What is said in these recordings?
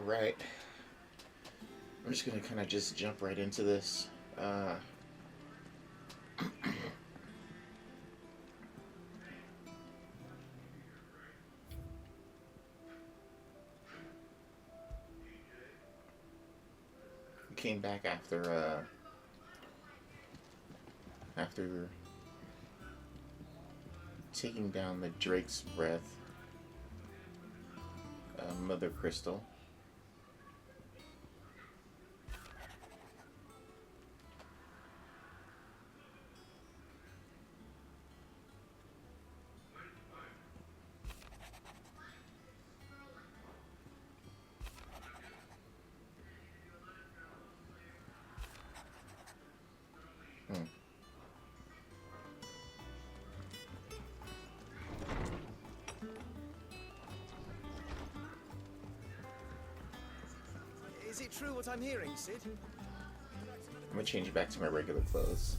Alright. I'm just gonna kind of just jump right into this. Came back after taking down the Drake's Breath, Mother Crystal. Is it true what I'm hearing, Sid? I'm gonna change it back to my regular clothes.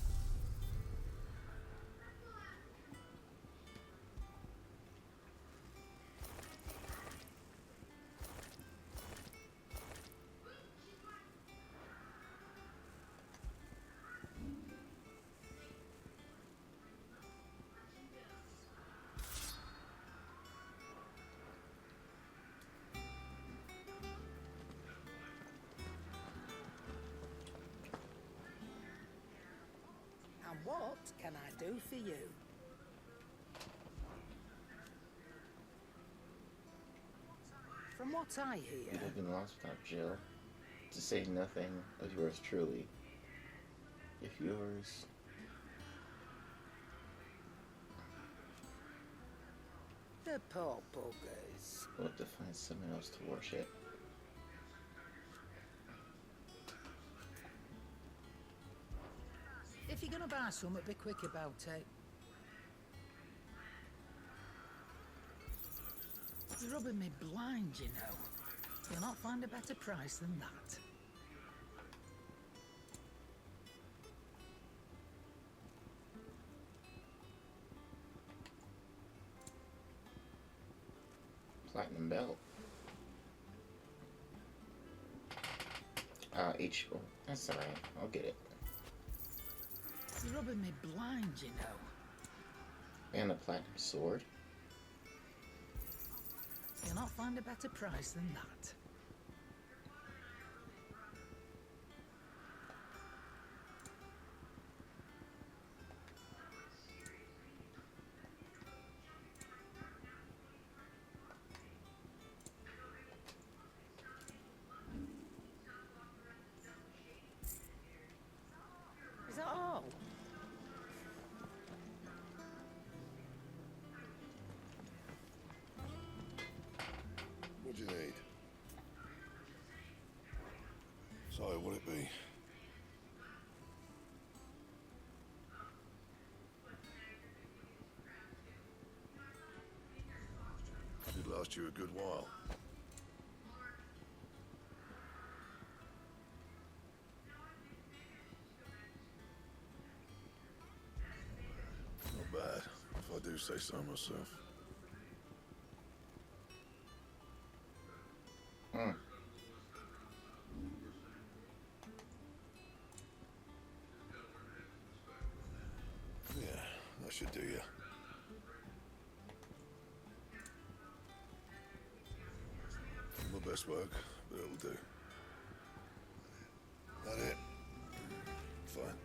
And what can I do for you? From what I You hear, have been lost without Jill, to say nothing of yours truly. If yours... the poor buggers. We'll have to find someone else to worship. If you're gonna buy something, be quick about it. You're rubbing me blind, you know. You'll not find a better price than that. Platinum belt. H. Oh, that's alright. I'll get it. You're rubbing me blind, you know. And a platinum sword. You'll not find a better price than that. Is that all? What do you need? Sorry, what'd it be? It'd last you a good while. Not bad, if I do say so myself. Yeah, that should do you. My best work, but it'll do. That it? Fine.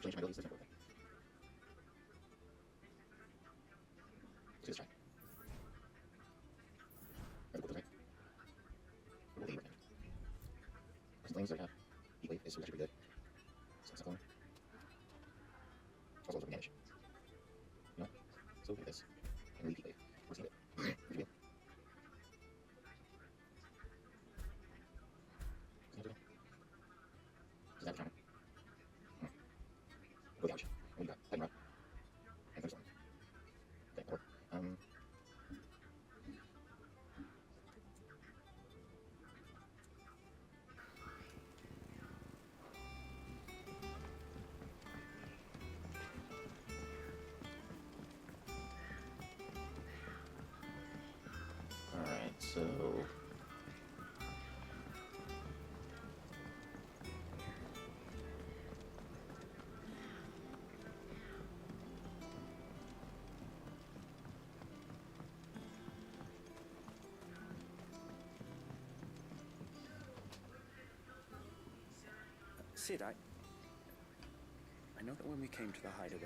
Change my abilities to temporarily. Let's try. That's a good design. We'll leave it. Because the lanes that I have, heat wave is actually pretty good. So that's a corner. Also, it's damage. You know? So look at this. And leave heat wave. Let's leave it. Here's your wheel. Does that count? Go damage. What do you got? Lightning rod. And thunderstorm. Okay, that'll work. So... Sid, I know that when we came to the hideaway,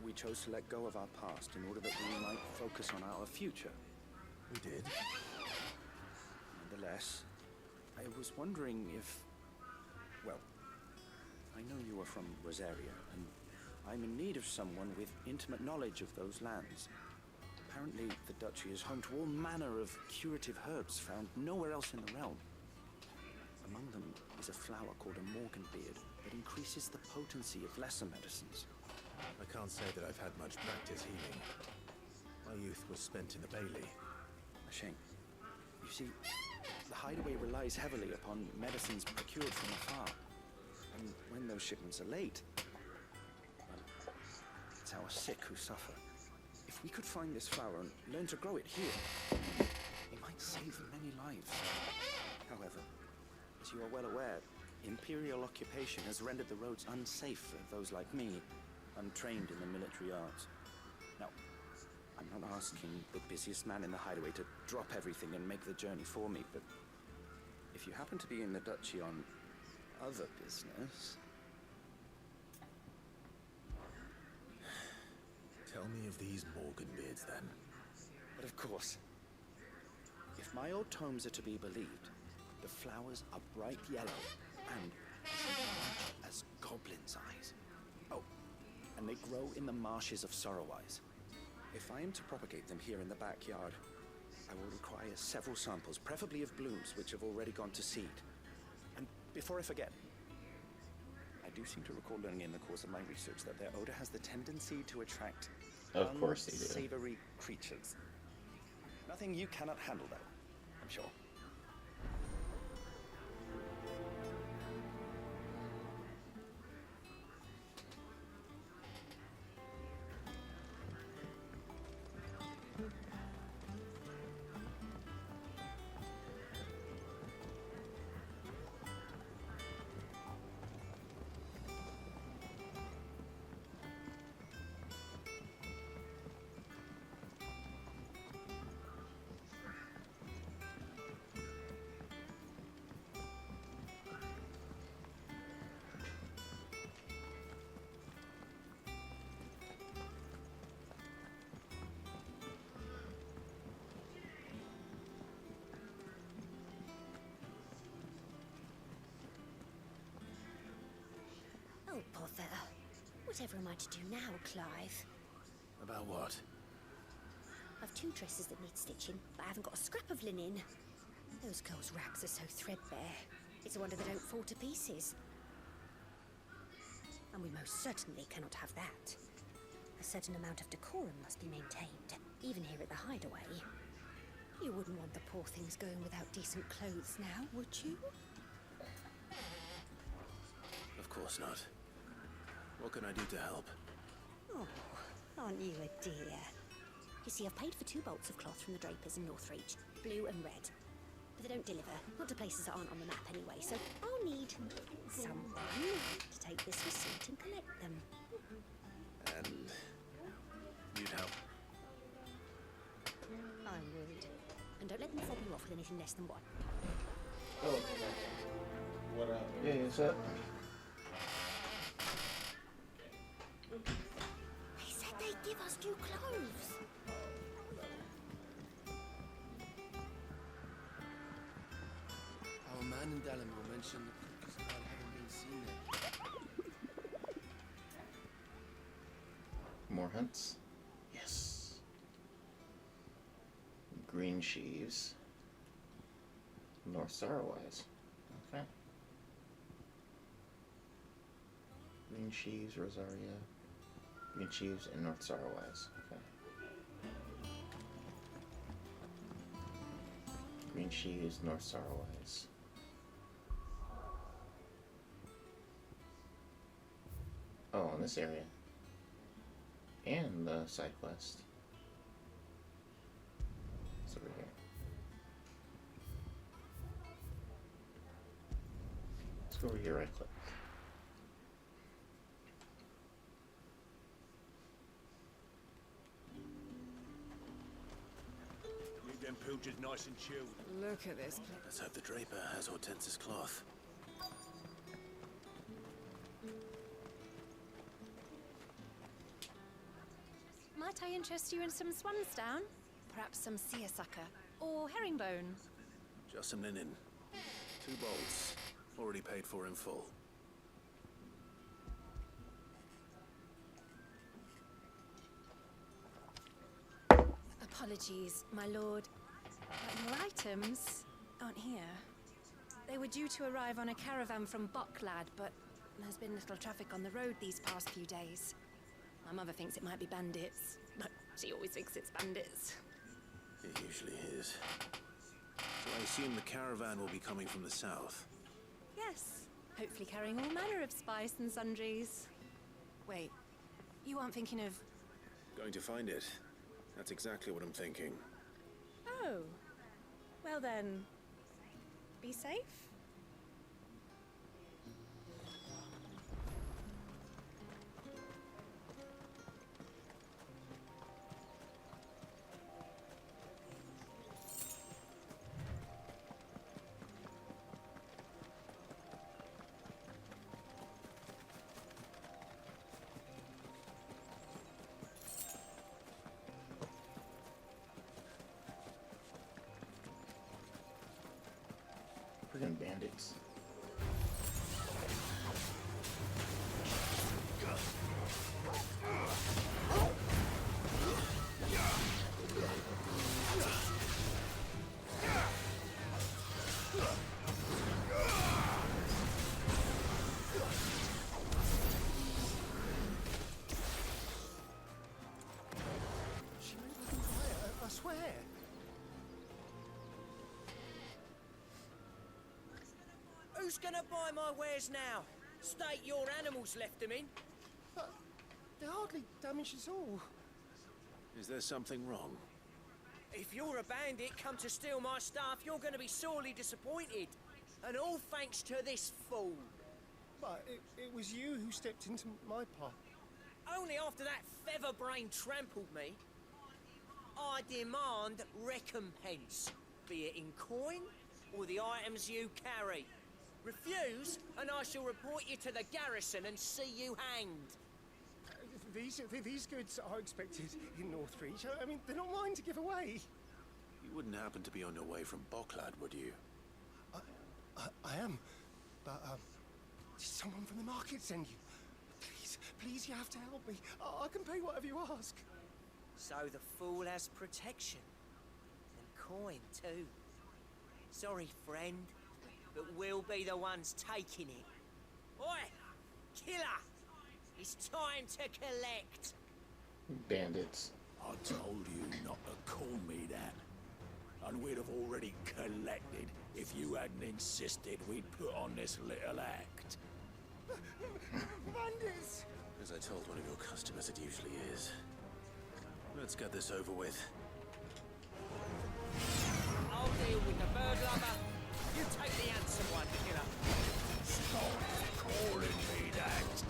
we chose to let go of our past in order that we might focus on our future. We did. Nonetheless, I was wondering if... Well, I know you are from Rosaria, and I'm in need of someone with intimate knowledge of those lands. Apparently, the duchy is home to all manner of curative herbs found nowhere else in the realm. Among them is a flower called a morganbeard that increases the potency of lesser medicines. I can't say that I've had much practice healing. My youth was spent in the Bailey. A shame. You see, the hideaway relies heavily upon medicines procured from afar. And when those shipments are late, well, it's our sick who suffer. If we could find this flower and learn to grow it here, it might save many lives. However, as you are well aware, Imperial occupation has rendered the roads unsafe for those like me, untrained in the military arts. Now, I'm not asking the busiest man in the hideaway to drop everything and make the journey for me, but if you happen to be in the duchy on other business... Tell me of these Morganbeards, then. But of course, if my old tomes are to be believed, the flowers are bright yellow and as large as goblins' eyes. Oh, and they grow in the marshes of Sorrowwise. If I am to propagate them here in the backyard, I will require several samples, preferably of blooms which have already gone to seed. And before I forget, I do seem to recall learning in the course of my research that their odor has the tendency to attract unsavory creatures. Nothing you cannot handle, though, I'm sure. Oh, bother. Whatever am I to do now, Clive? About what? I've 2 dresses that need stitching, but I haven't got a scrap of linen. Those girls' rags are so threadbare. It's a wonder they don't fall to pieces. And we most certainly cannot have that. A certain amount of decorum must be maintained, even here at the hideaway. You wouldn't want the poor things going without decent clothes now, would you? Of course not. What can I do to help? Oh, aren't you a dear? You see, I've paid for 2 bolts of cloth from the drapers in Northreach, blue and red. But they don't deliver, not to places that aren't on the map anyway, so I'll need someone to take this receipt and collect them. And you'd help? I would. And don't let them fob you off with anything less than 1. Oh. What up? Yeah, is that? They said they'd give us new clothes. Our man in Dallimore mentioned the cook's card having been seen there. More hunts? Yes. Green sheaves. North Sorrowwise. Okay. Green sheaves, Rosaria. Green sheaves, and North Sorrowwise. Okay. Green sheaves, North Sorrowwise. Oh, in this area. And the side quest. It's over here. Over here, right click. Leave them pilchers nice and chilled. Look at this. Let's hope the draper has Hortense's cloth. Might I interest you in some swansdown? Perhaps some seersucker or herringbone? Just some linen. 2 bolts. Already paid for in full. Apologies, my lord. But your items aren't here. They were due to arrive on a caravan from Bocklad, but there's been little traffic on the road these past few days. My mother thinks it might be bandits, but she always thinks it's bandits. It usually is. So I assume the caravan will be coming from the south. Yes, hopefully carrying all manner of spice and sundries. Wait, you aren't thinking of... Going to find it. That's exactly what I'm thinking. Oh, well then, be safe. Friggin' bandits. She made me quiet, I swear. Who's gonna buy my wares now? State your animals left them in. But they hardly damaged us all. Is there something wrong? If you're a bandit come to steal my stuff, you're gonna be sorely disappointed. And all thanks to this fool. But it was you who stepped into my path. Only after that feather-brain trampled me. I demand recompense, be it in coin or the items you carry. Refuse, and I shall report you to the garrison and see you hanged. These goods are expected in Northreach. I mean, they're not mine to give away. You wouldn't happen to be on your way from Bocklad, would you? I am, but did someone from the market send you? Please, you have to help me. I can pay whatever you ask. So the fool has protection. And coin, too. Sorry, friend, but we'll be the ones taking it. Oi! Killer! It's time to collect! Bandits. I told you not to call me that. And we'd have already collected if you hadn't insisted we'd put on this little act. Bandits! As I told one of your customers, it usually is. Let's get this over with. I'll deal with the bird lover. You take the handsome one, killer. Stop calling me that.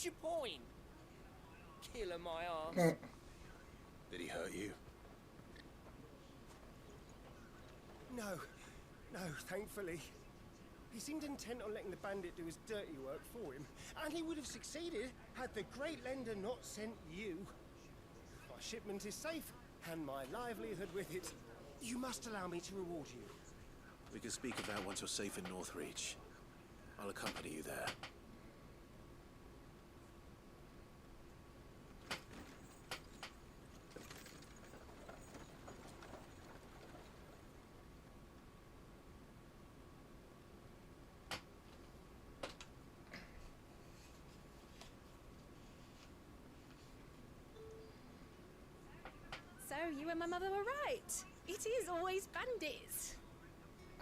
What's your point? Killing my arse. Did he hurt you? No, thankfully. He seemed intent on letting the bandit do his dirty work for him, and he would have succeeded had the great lender not sent you. My shipment is safe, and my livelihood with it. You must allow me to reward you. We can speak of that once you're safe in Northreach. I'll accompany you there. So, you and my mother were right. It is always bandits.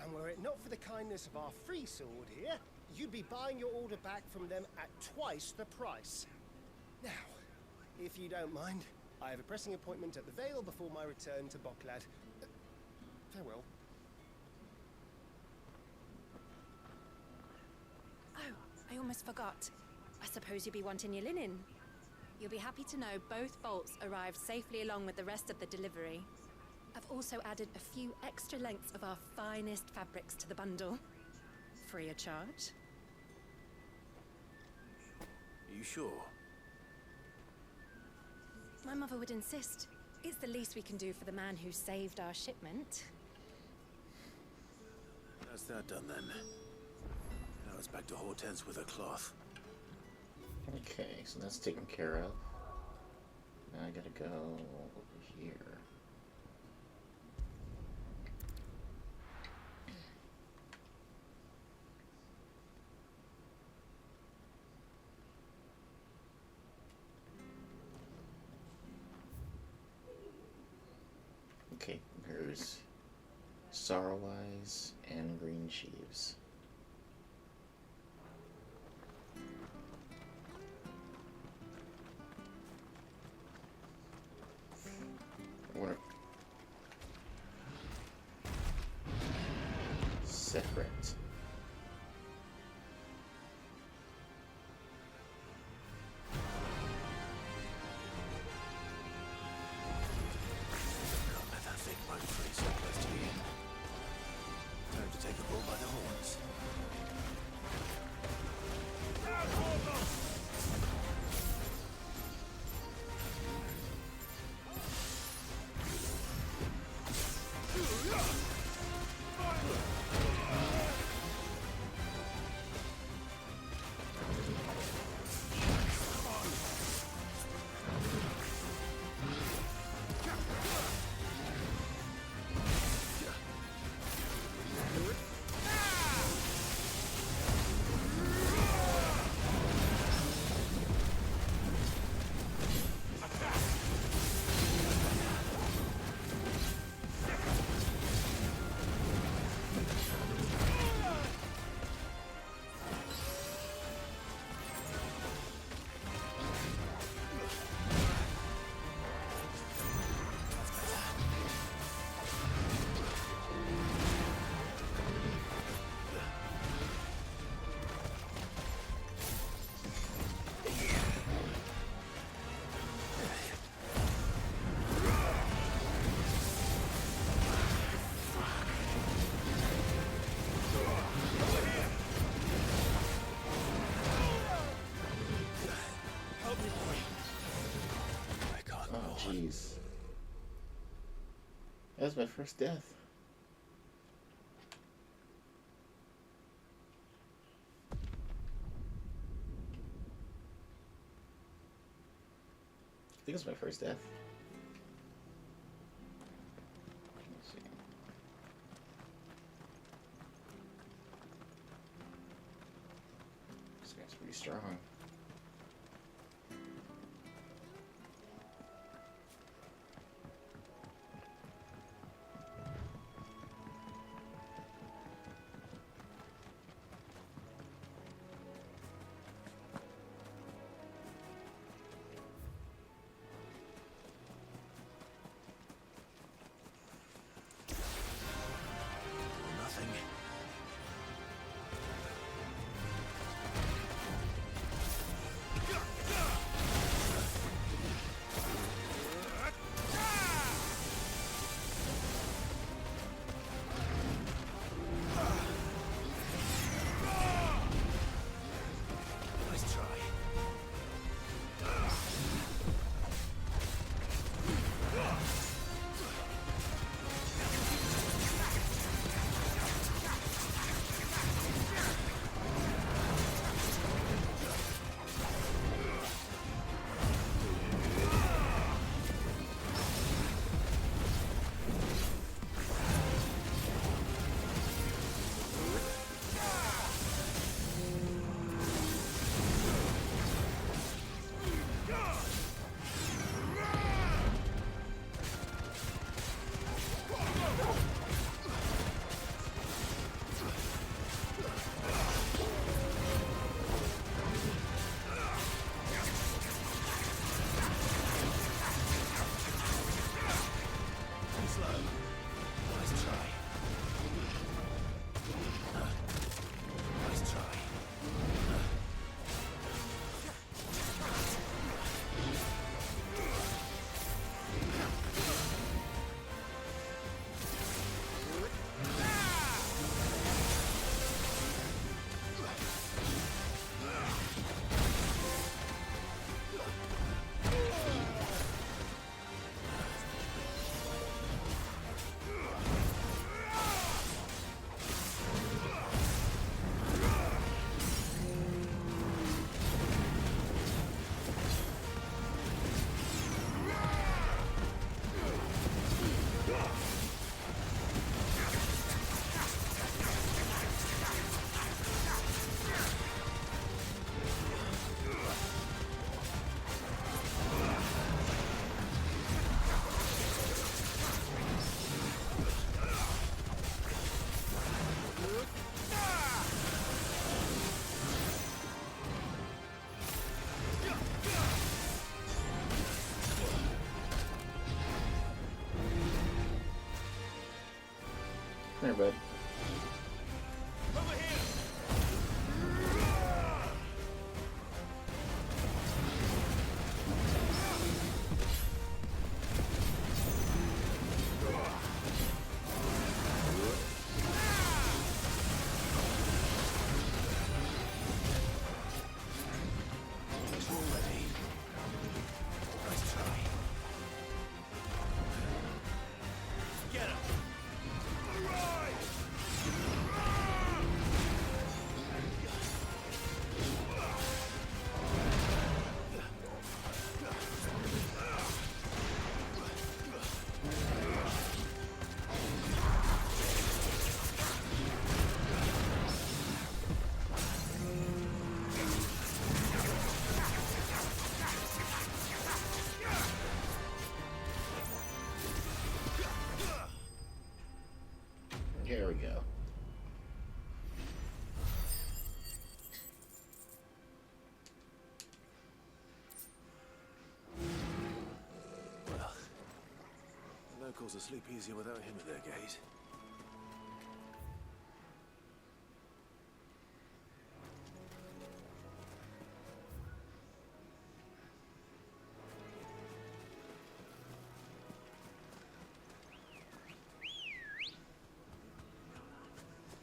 And were it not for the kindness of our free sword here, you'd be buying your order back from them at twice the price. Now, if you don't mind, I have a pressing appointment at the Vale before my return to Boklad. Farewell. Oh, I almost forgot. I suppose you'll be wanting your linen. You'll be happy to know both bolts arrived safely along with the rest of the delivery. I've also added a few extra lengths of our finest fabrics to the bundle. Free of charge. Are you sure? My mother would insist. It's the least we can do for the man who saved our shipment. That's that done then. Now it's back to Hortense with her cloth. Okay, so that's taken care of. Now I gotta go over here. Okay, there's Sorrowwise and Green Sheaves. We're separate. Can't let that thing run free so close to the end. Time to take the bull by the horns. Jeez. That was my first death. I think it was my first death. Let's see. This guy's pretty strong. Come here, bud. Here we go. Well, the locals will sleep easier without him at their gate.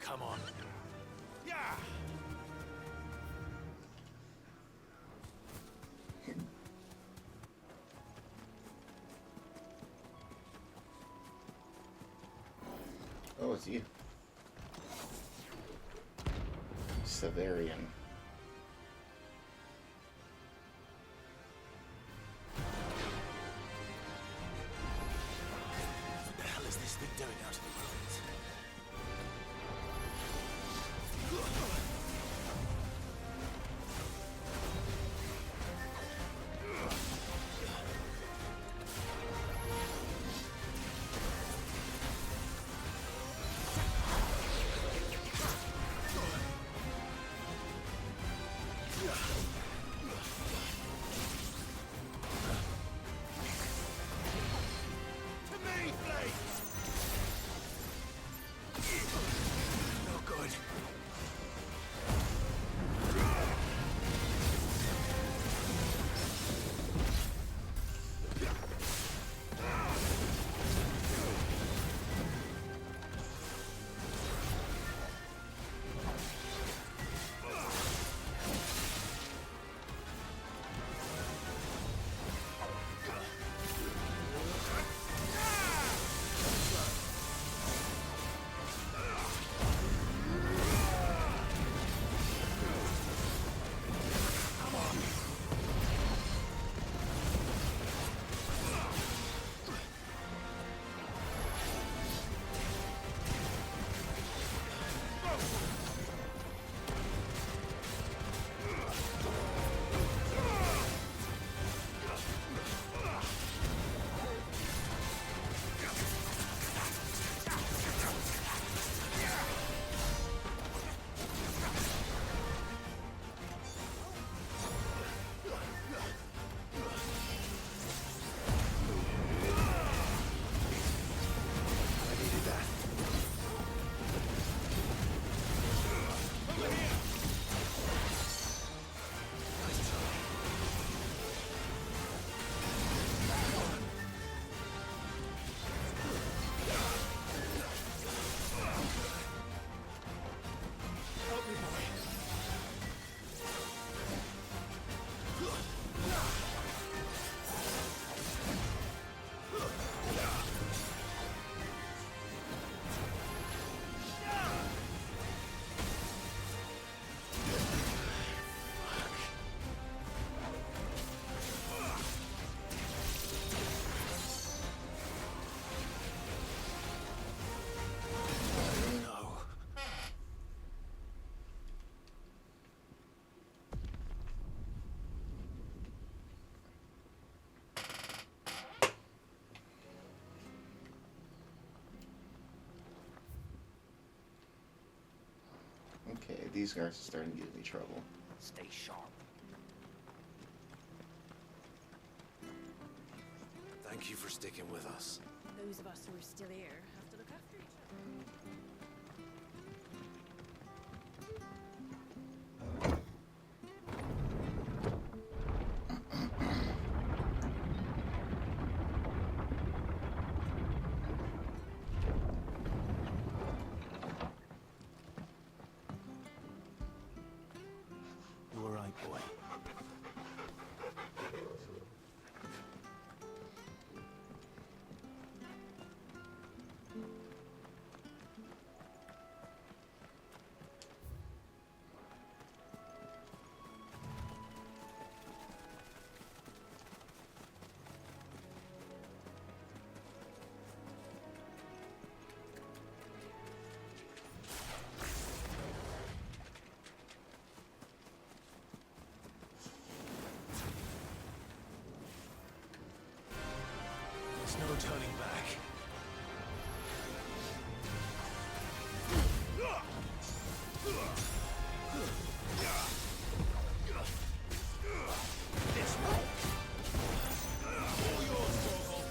Come on. Yeah! Oh, it's you. Severian. What the hell is this thing doing out in the ruins? Okay, these guys are starting to give me trouble. Stay sharp. Thank you for sticking with us. Those of us who are still here have to look after each other. There's no turning back. This way. All yours, Torgal.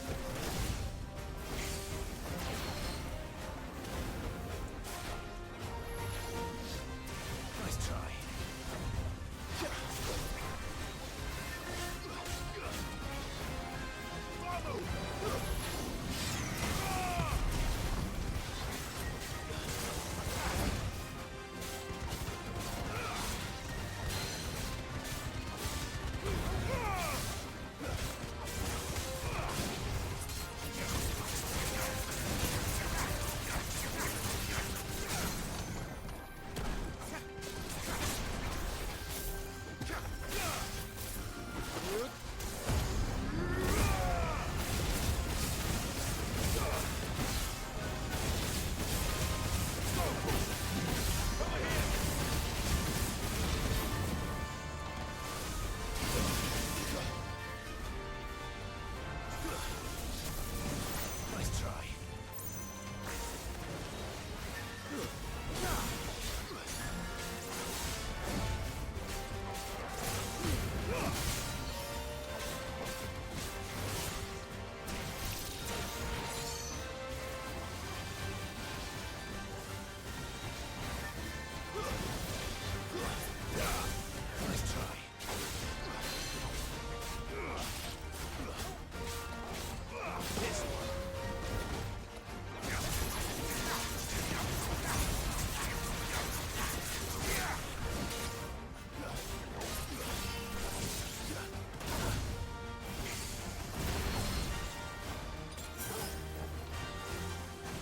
Nice try. Nice try. Nice try. This one.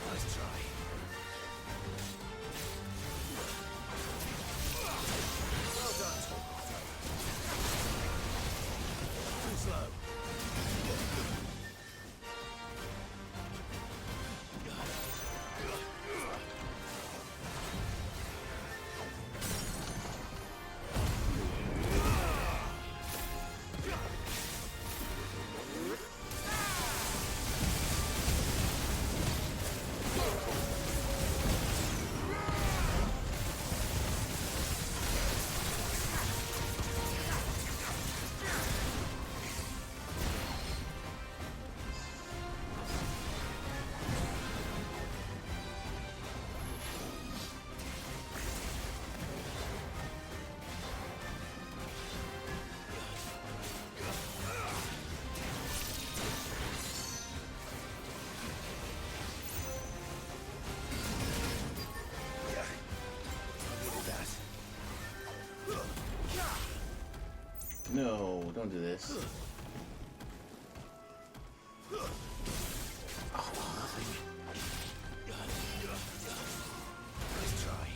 Nice try. Well done, Torgal. Too slow. No, don't do this. Nice try.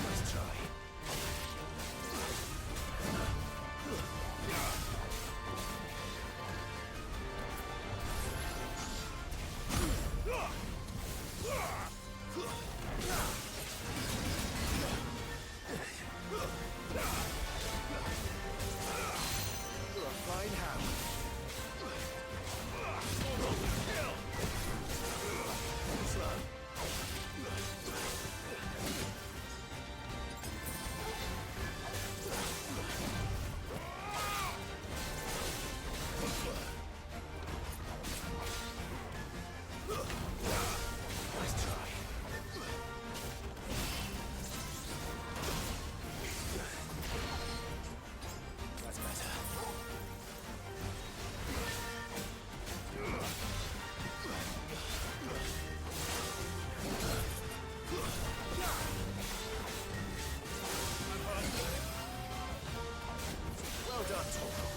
Nice try. You're a fine hound. Nice try. That's better. Well done, Torgal.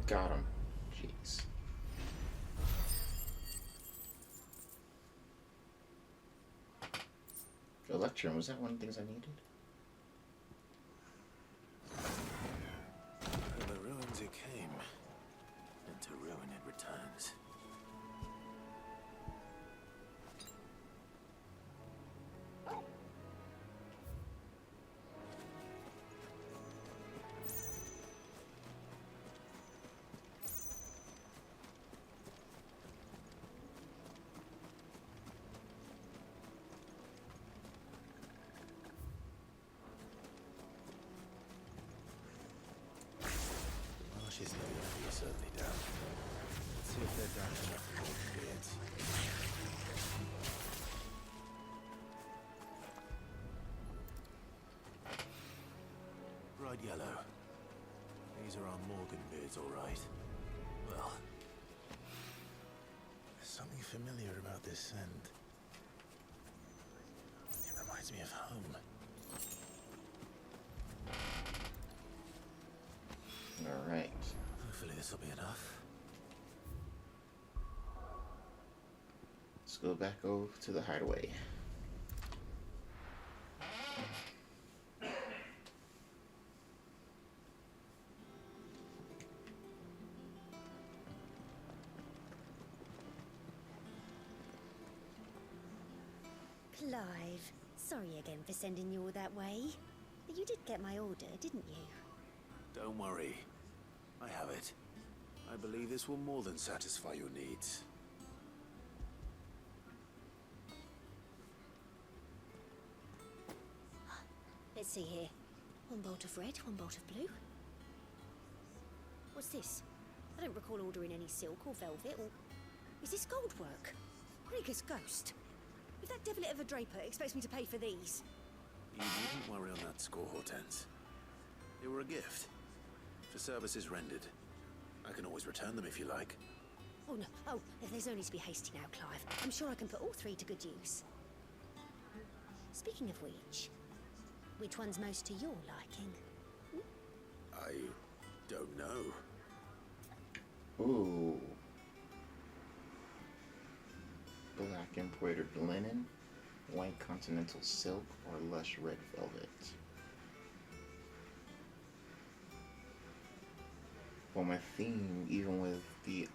Got him. Jeez. Electrum, was that one of the things I needed? From the ruins it came, and to ruin it returns. She's not the you're certainly down. Let's see if they're down enough for more beards. Bright yellow. These are our Morgan beards, all right. Well, there's something familiar about this scent. It reminds me of home. Alright. Hopefully this will be enough. Let's go back over to the hideaway. Clive, sorry again for sending you all that way. But you did get my order, didn't you? Don't worry. I have it. I believe this will more than satisfy your needs. Let's see here. One bolt of red, one bolt of blue. What's this? I don't recall ordering any silk or velvet or... Is this gold work? Rieger's ghost. If that devilet of a draper expects me to pay for these... You needn't worry on that score, Hortense. They were a gift. For services rendered. I can always return them if you like. Oh, no. Oh, there's no need to be hasty now, Clive. I'm sure I can put all three to good use. Speaking of which one's most to your liking? I don't know. Ooh. Black embroidered linen, white continental silk, or lush red velvet. Well, my theme, even with the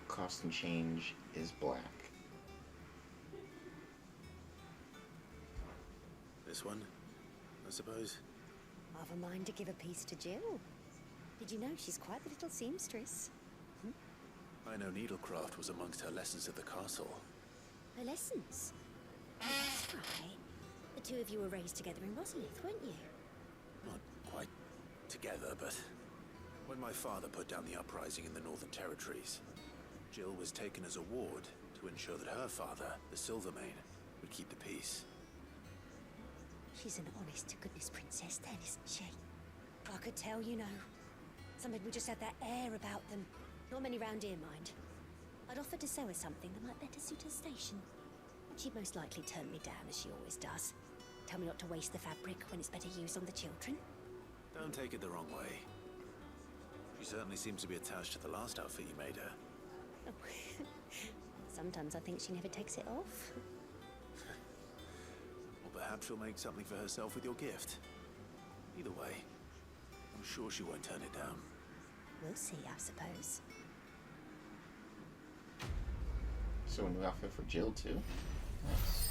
costume change, is black. This one, I suppose? I've a mind to give a piece to Jill. Did you know she's quite the little seamstress? I know needlecraft was amongst her lessons at the castle. Her lessons? Oh, that's right. The two of you were raised together in Rosalith, weren't you? Not quite together, but when my father put down the uprising in the Northern Territories, Jill was taken as a ward to ensure that her father, the Silvermane, would keep the peace. She's an honest-to-goodness princess then, isn't she? I could tell, you know. Some people just have that air about them. Not many round here, mind. I'd offered to sew her something that might better suit her station. But she'd most likely turn me down, as she always does. Tell me not to waste the fabric when it's better used on the children. Don't take it the wrong way. She certainly seems to be attached to the last outfit you made her. Oh. Sometimes I think she never takes it off. Or perhaps she'll make something for herself with your gift. Either way, I'm sure she won't turn it down. We'll see, I suppose. So a new outfit for Jill, too? Nice.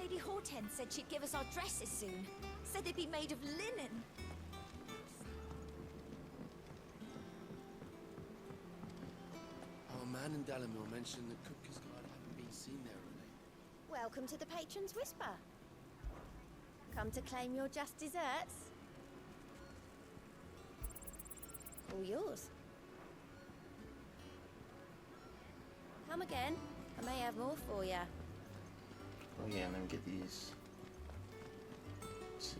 Lady Hortense said she'd give us our dresses soon. Said they'd be made of linen. Our man in Dalamore mentioned that Cook's Guard haven't been seen there of late. Welcome to the Patron's Whisper. Come to claim your just desserts? All yours. Come again. I may have more for you. Oh yeah, let me get these to...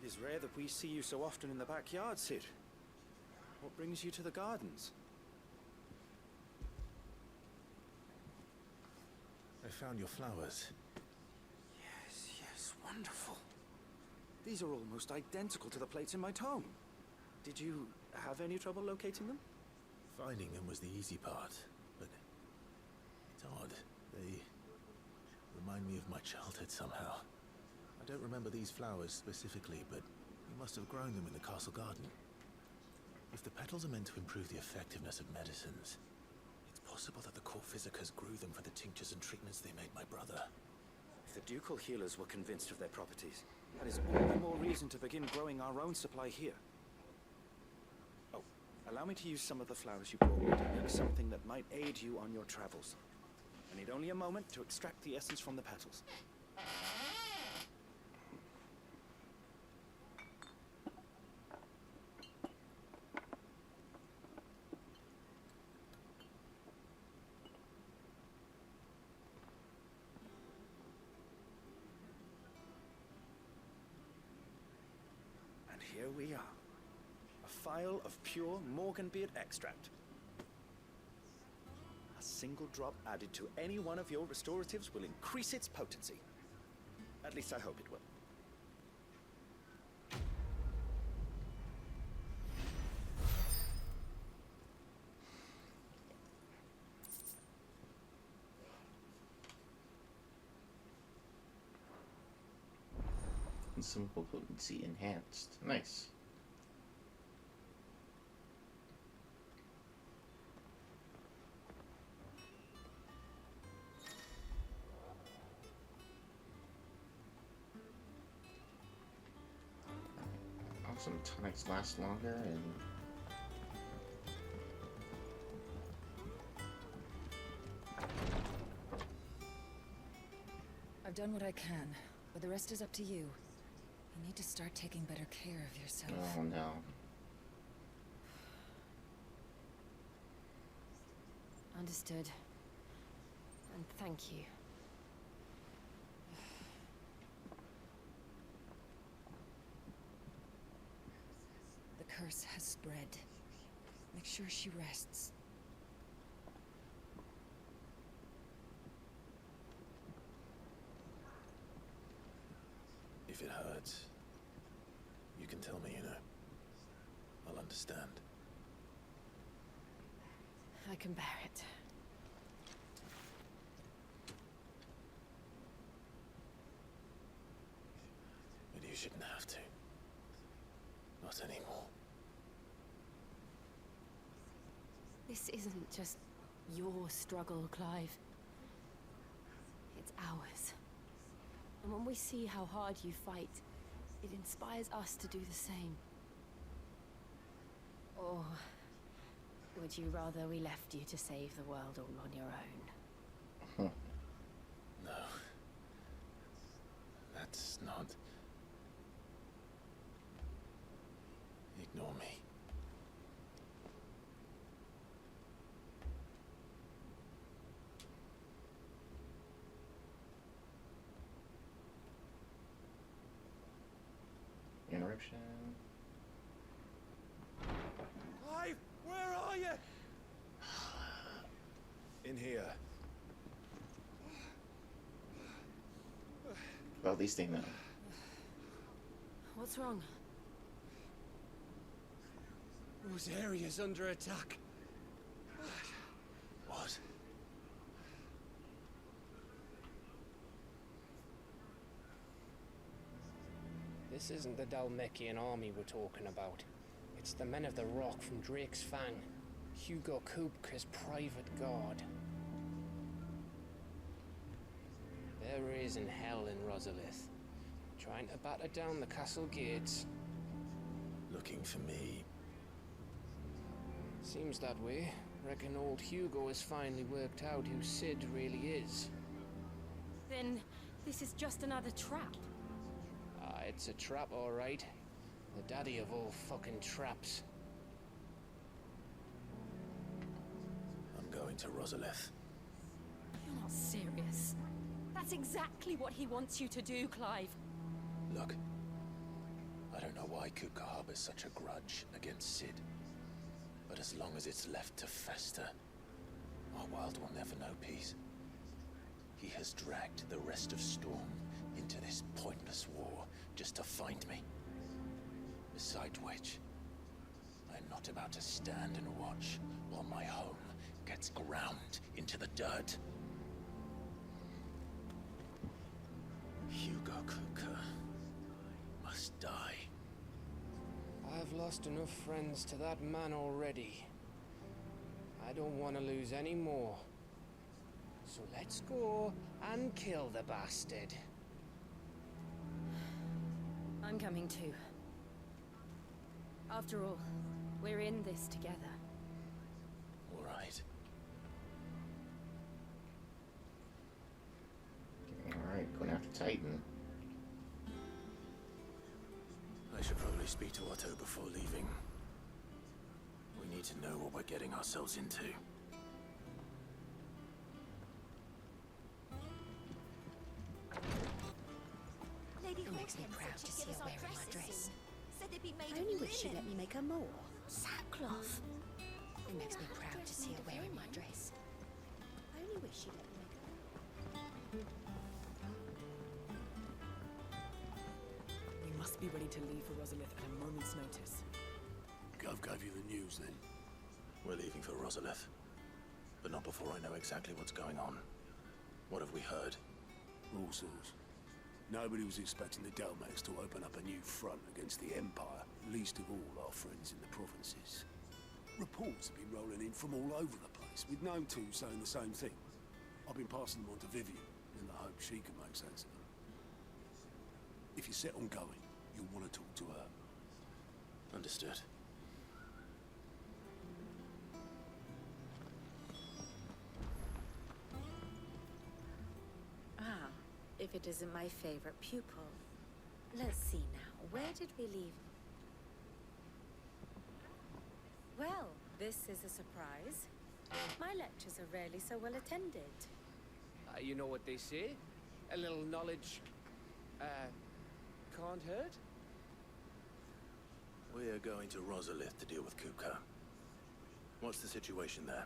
It is rare that we see you so often in the backyard, Sid. What brings you to the gardens? found your flowers. Yes, wonderful. These are almost identical to the plates in my tome. Did you have any trouble locating them? Finding them was the easy part, but it's odd. They remind me of my childhood somehow. I don't remember these flowers specifically, but you must have grown them in the castle garden. If the petals are meant to improve the effectiveness of medicines, it's possible that the court physicers grew them for the tinctures and treatments they made my brother. If the ducal healers were convinced of their properties, that is all the more reason to begin growing our own supply here. Oh, allow me to use some of the flowers you brought me to make something that might aid you on your travels. I need only a moment to extract the essence from the petals. Here we are. A phial of pure Morganbeard extract. A single drop added to any one of your restoratives will increase its potency. At least I hope it will. Simple potency enhanced. Nice. Some tonics last longer and I've done what I can, but the rest is up to you. You need to start taking better care of yourself. oh no. Understood. And thank you. The curse has spread. Make sure she rests. If it hurts, you can tell me, you know. I'll understand. I can bear it. But you shouldn't have to. Not anymore. This isn't just your struggle, Clive. It's ours. And when we see how hard you fight, it inspires us to do the same. Or would you rather we left you to save the world all on your own? No. That's not... Ignore me. Interruption. Clive, where are you? In here. Well, at least they know. What's wrong? Rosaria's under attack. What? This isn't the Dalmekian army we're talking about. It's the men of the Rock from Drake's Fang. Hugo Kupka's private guard. They're raising hell in Rosalith, trying to batter down the castle gates. Looking for me? Seems that way. Reckon old Hugo has finally worked out who Sid really is. Then this is just another trap. It's a trap, all right. The daddy of all fucking traps. I'm going to Rosalith. You're not serious. That's exactly what he wants you to do, Clive. Look, I don't know why Kupka harbors such a grudge against Sid. But as long as it's left to fester, our world will never know peace. He has dragged the rest of Storm into this pointless war just to find me. Besides which, I'm not about to stand and watch while my home gets ground into the dirt. Hugo Kupka must die. I've lost enough friends to that man already. I don't want to lose any more. So let's go and kill the bastard. I'm coming too. After all, we're in this together. All right. Alright, going after Titan. I should probably speak to Otto before leaving. We need to know what we're getting ourselves into. Lady It makes me Horton proud said to she'd see give her us our wearing my dresses dress. soon. Said they'd be made I only of wish she'd let me make her more. sackcloth. It makes me proud to see her wearing my dress. I only wish she'd let me make her. We must be ready to leave for Rosalith at a moment's notice. Gov gave you the news then? We're leaving for Rosalith. But not before I know exactly what's going on. What have we heard? All sorts. Nobody was expecting the Dalmex to open up a new front against the Empire, least of all our friends in the provinces. Reports have been rolling in from all over the place, with no two saying the same thing. I've been passing them on to Vivian, in the hope she can make sense of them. If you're set on going, you'll want to talk to her. Understood. Ah, if it isn't my favorite pupil. Let's see now, where did we leave? Well, this is a surprise. My lectures are rarely so well attended. You know what they say? A little knowledge, can't hurt? We're going to Rosalith to deal with Kupka. What's the situation there?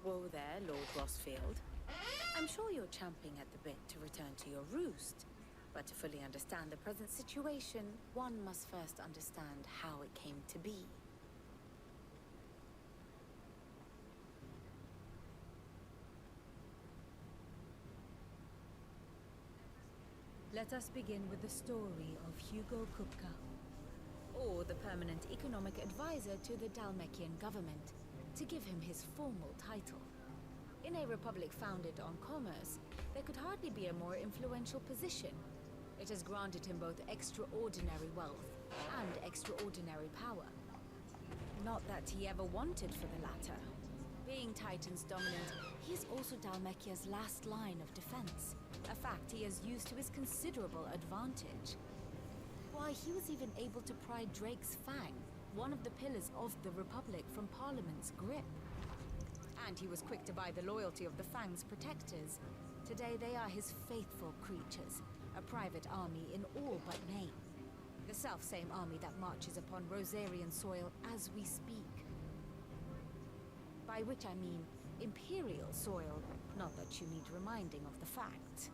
Whoa there, Lord Rossfield. I'm sure you're champing at the bit to return to your roost. But to fully understand the present situation, one must first understand how it came to be. Let us begin with the story of Hugo Kupka, or the permanent economic advisor to the Dalmekian government, to give him his formal title. In a republic founded on commerce, there could hardly be a more influential position. It has granted him both extraordinary wealth and extraordinary power. Not that he ever wanted for the latter. Being Titan's dominant, he is also Dalmekia's last line of defense, a fact he has used to his considerable advantage. Why, he was even able to pry Drake's Fang, one of the pillars of the Republic, from Parliament's grip. And he was quick to buy the loyalty of the Fang's protectors. Today they are his faithful creatures, a private army in all but name. The self-same army that marches upon Rosarian soil as we speak. By which I mean Imperial soil, not that you need reminding of the fact.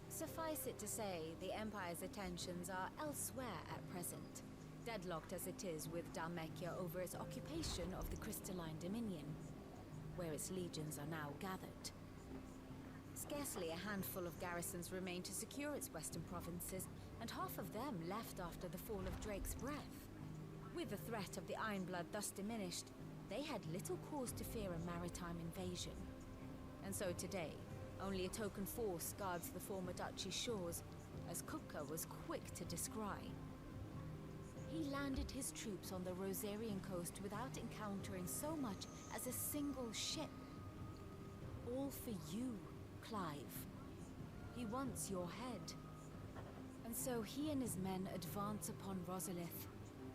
Suffice it to say, the Empire's attentions are elsewhere at present, deadlocked as it is with Dalmekia over its occupation of the Crystalline Dominion, where its legions are now gathered. Scarcely a handful of garrisons remain to secure its western provinces, and half of them left after the fall of Drake's Breath. With the threat of the Ironblood thus diminished, they had little cause to fear a maritime invasion. And so today, only a token force guards the former duchy's shores, as Kupka was quick to descry. He landed his troops on the Rosarian coast without encountering so much as a single ship. All for you, Clive. He wants your head. And so he and his men advance upon Rosalith,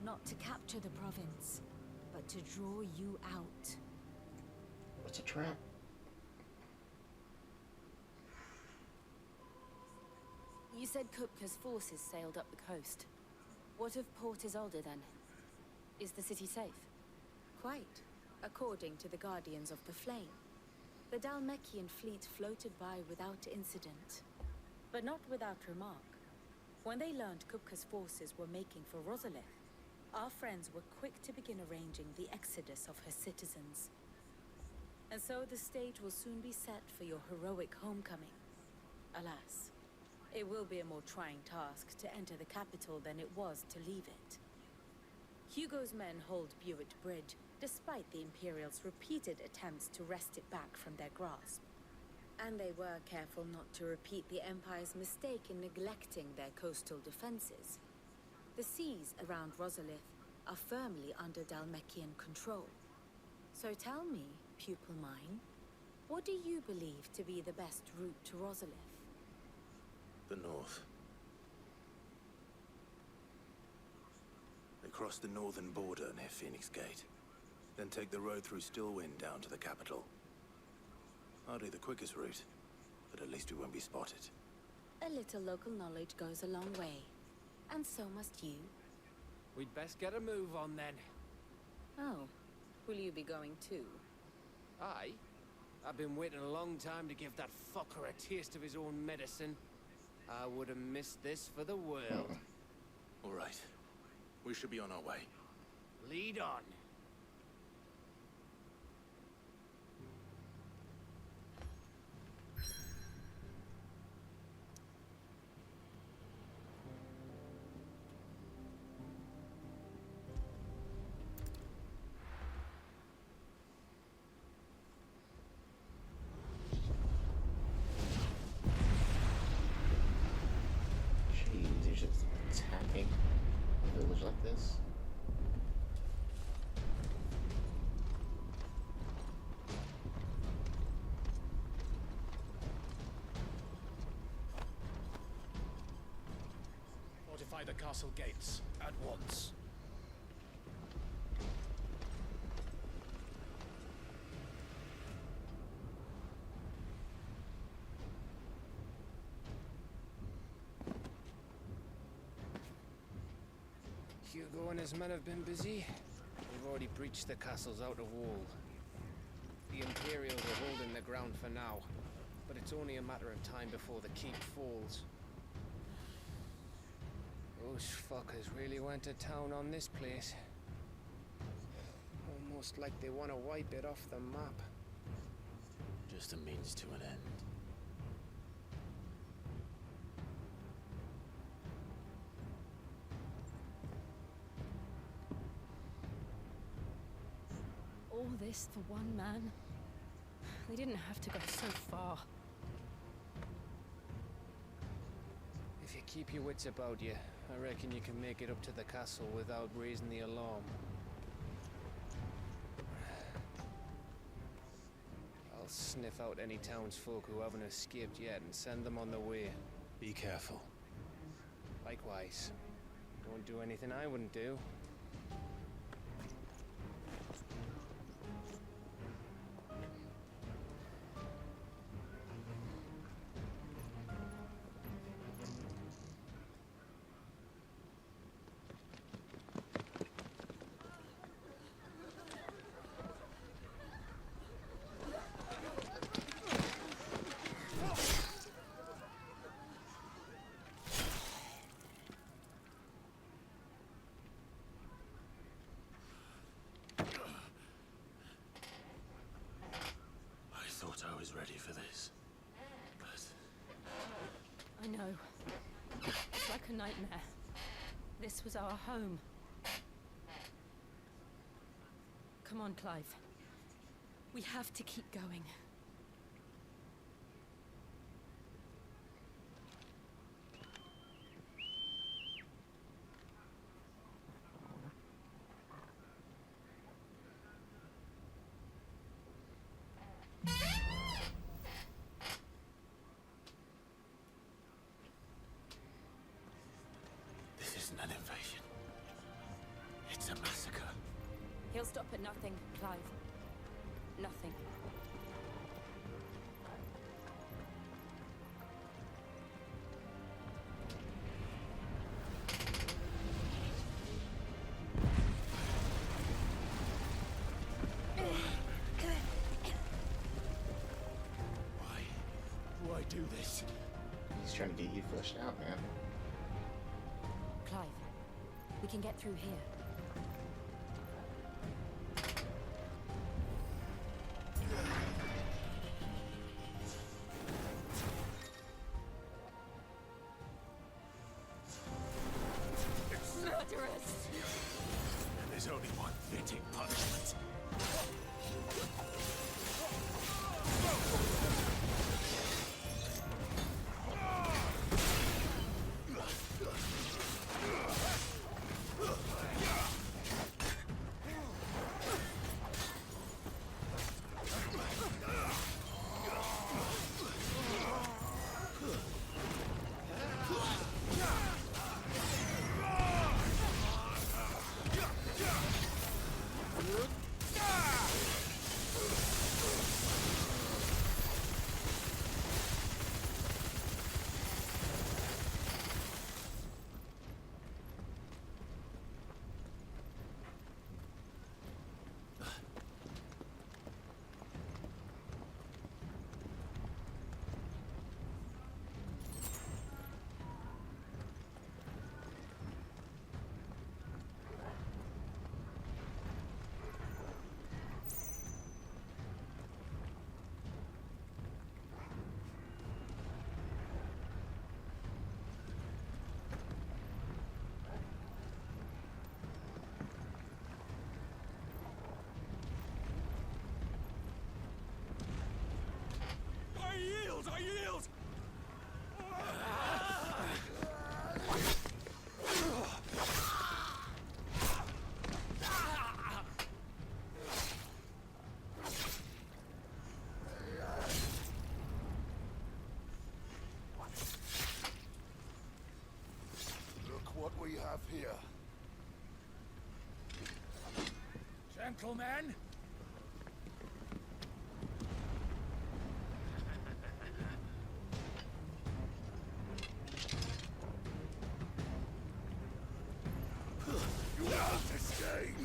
not to capture the province, but to draw you out. It's a trap. You said Kupka's forces sailed up the coast. What of Port Isolde then? Is the city safe? Quite, according to the Guardians of the Flame. The Dalmekian fleet floated by without incident, but not without remark. When they learned Kupka's forces were making for Rosalith, our friends were quick to begin arranging the exodus of her citizens. And so the stage will soon be set for your heroic homecoming. Alas, it will be a more trying task to enter the capital than it was to leave it. Hugo's men hold Buet Bridge, despite the Imperials' repeated attempts to wrest it back from their grasp. And they were careful not to repeat the Empire's mistake in neglecting their coastal defenses. The seas around Rosalith are firmly under Dalmekian control. So tell me, pupil mine, what do you believe to be the best route to Rosalith? The north. They cross the northern border near Phoenix Gate. Then take the road through Stillwind down to the capital. Hardly the quickest route, but at least we won't be spotted. A little local knowledge goes a long way. And so must you. We'd best get a move on then. Oh, will you be going too? Aye. I've been waiting a long time to give that fucker a taste of his own medicine. I would have missed this for the world. All right. We should be on our way. Lead on. Jeez, you're just attacking a village like this? Fortify the castle gates at once. Hugo and his men have been busy. We've already breached the castle's outer wall. The Imperials are holding the ground for now, but it's only a matter of time before the keep falls. Those fuckers really went to town on this place. Almost like they want to wipe it off the map. Just a means to an end. All this for one man? They didn't have to go so far. If you keep your wits about you, I reckon you can make it up to the castle without raising the alarm. I'll sniff out any townsfolk who haven't escaped yet and send them on their way. Be careful. Likewise. Don't do anything I wouldn't do. I was ready for this, but... I know. It's like a nightmare. This was our home. Come on, Clive. We have to keep going. An invasion. It's a massacre. He'll stop at nothing, Clive. Nothing. this. He's trying to get you flushed out, man. Clive, we can get through here. Murderous! There's only one fitting punishment. I yield! Look what we have here. Gentlemen, You won't escape!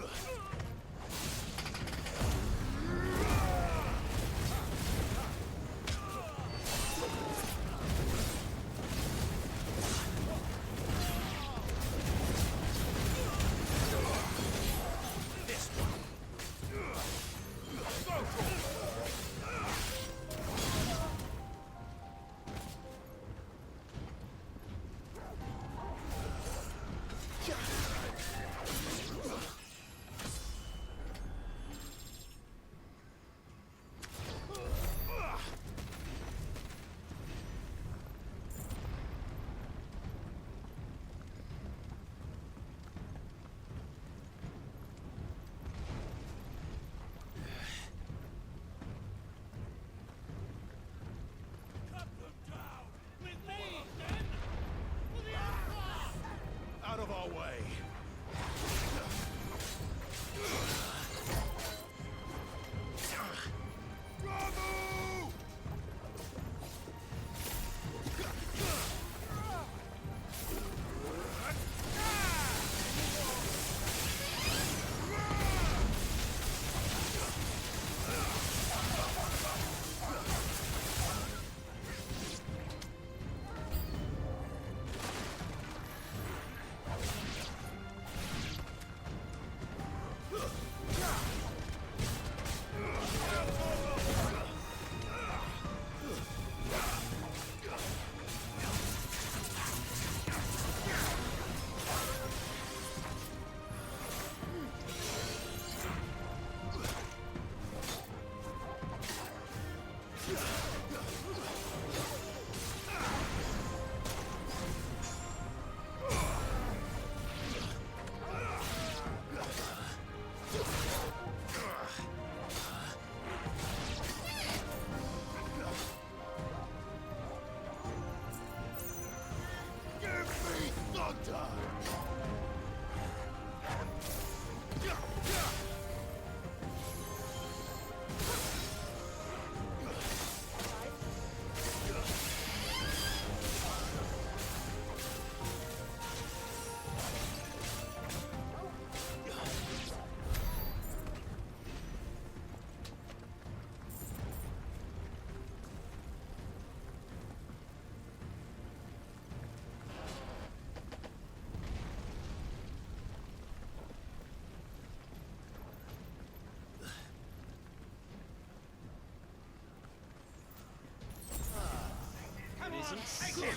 isn't good.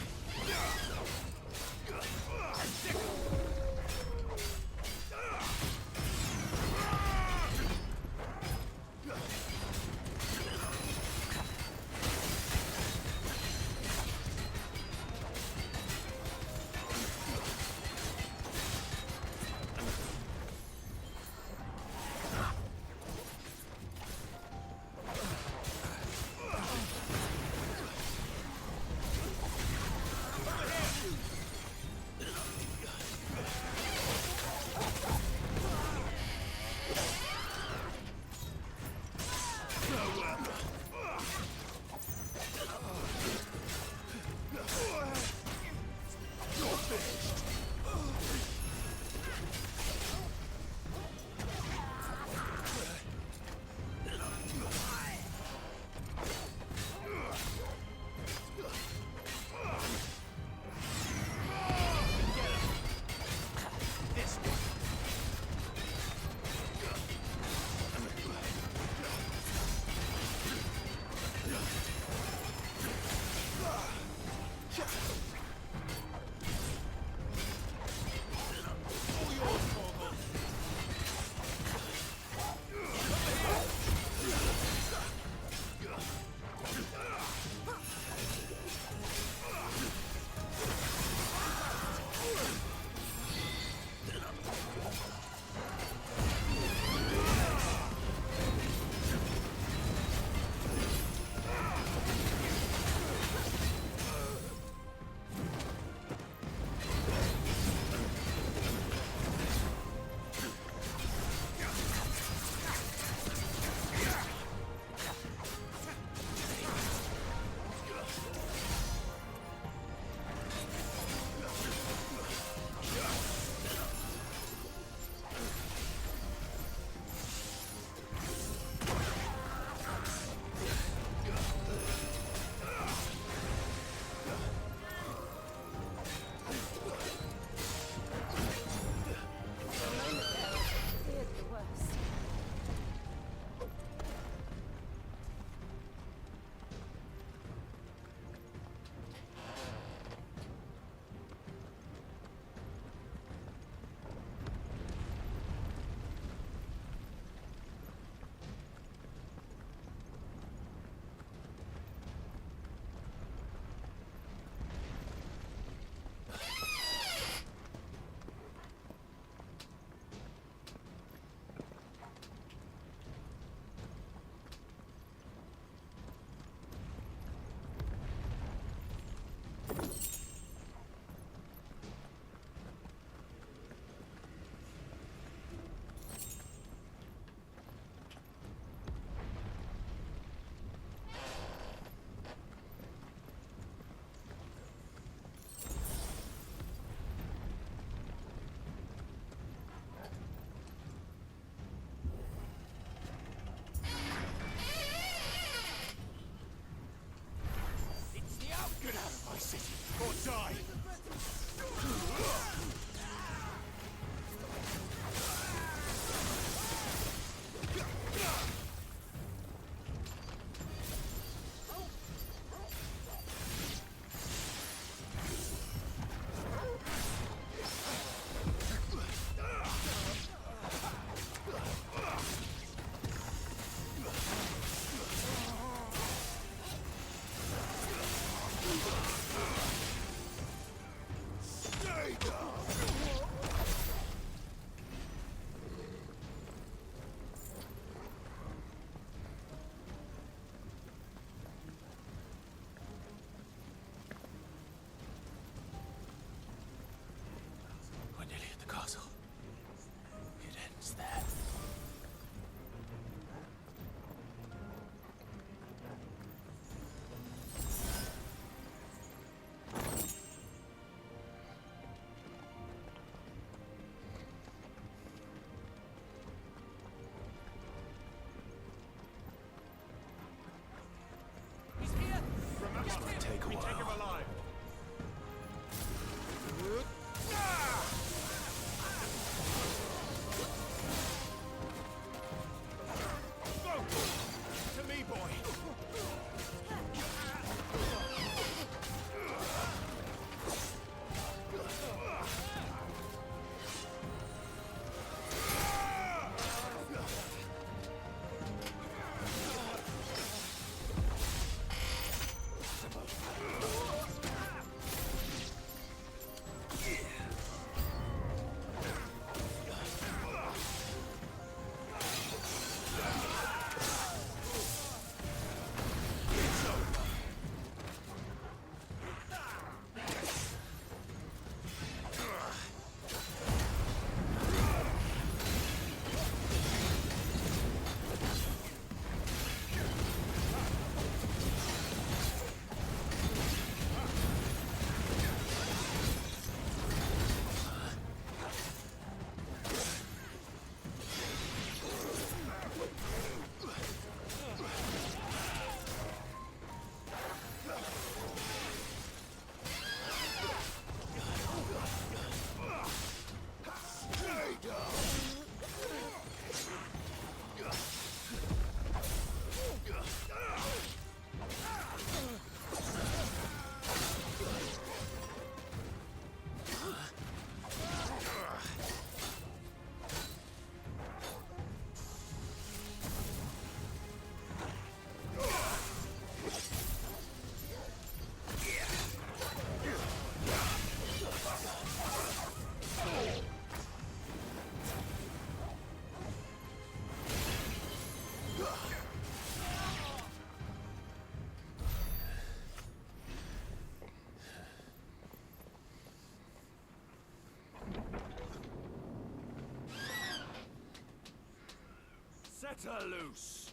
Let her loose!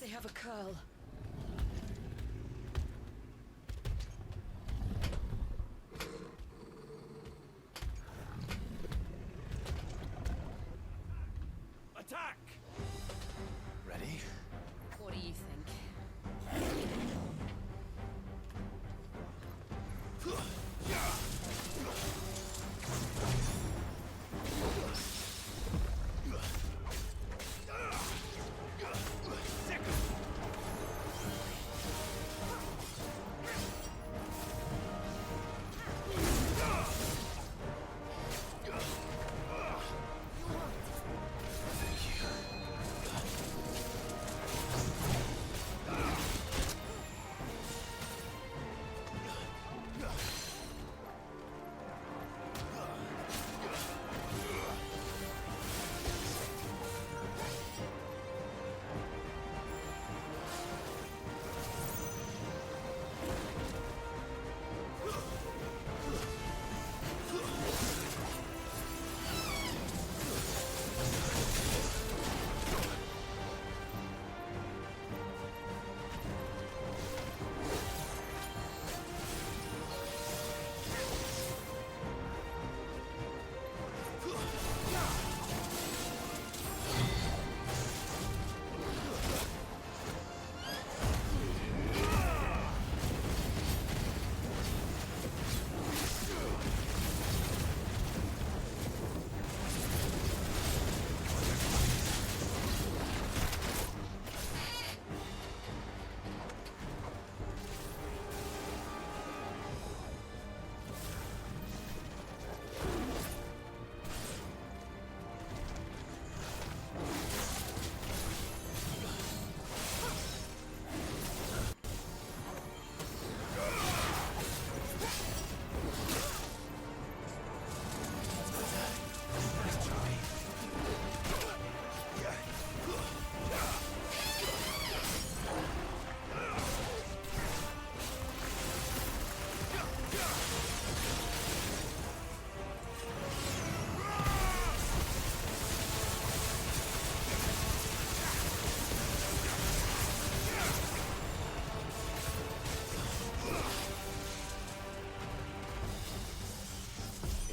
They have a curl. Attack! Ready? What do you think?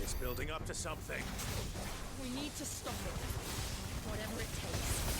It's building up to something. We need to stop it. Whatever it takes.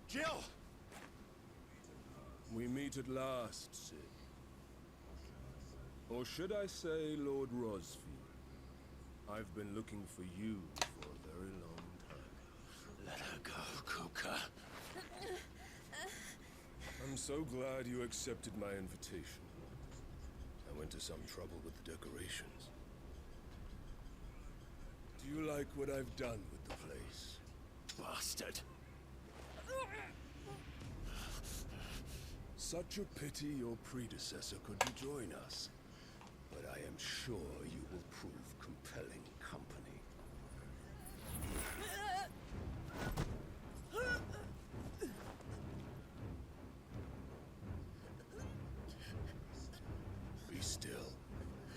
Jill! We meet at last, Sid. Or should I say, Lord Rosfield? I've been looking for you for a very long time. Let her go, Kuka. I'm so glad you accepted my invitation. I went to some trouble with the decorations. Do you like what I've done with the place? Bastard. Such a pity your predecessor couldn't join us. But I am sure you will prove compelling company. Be still,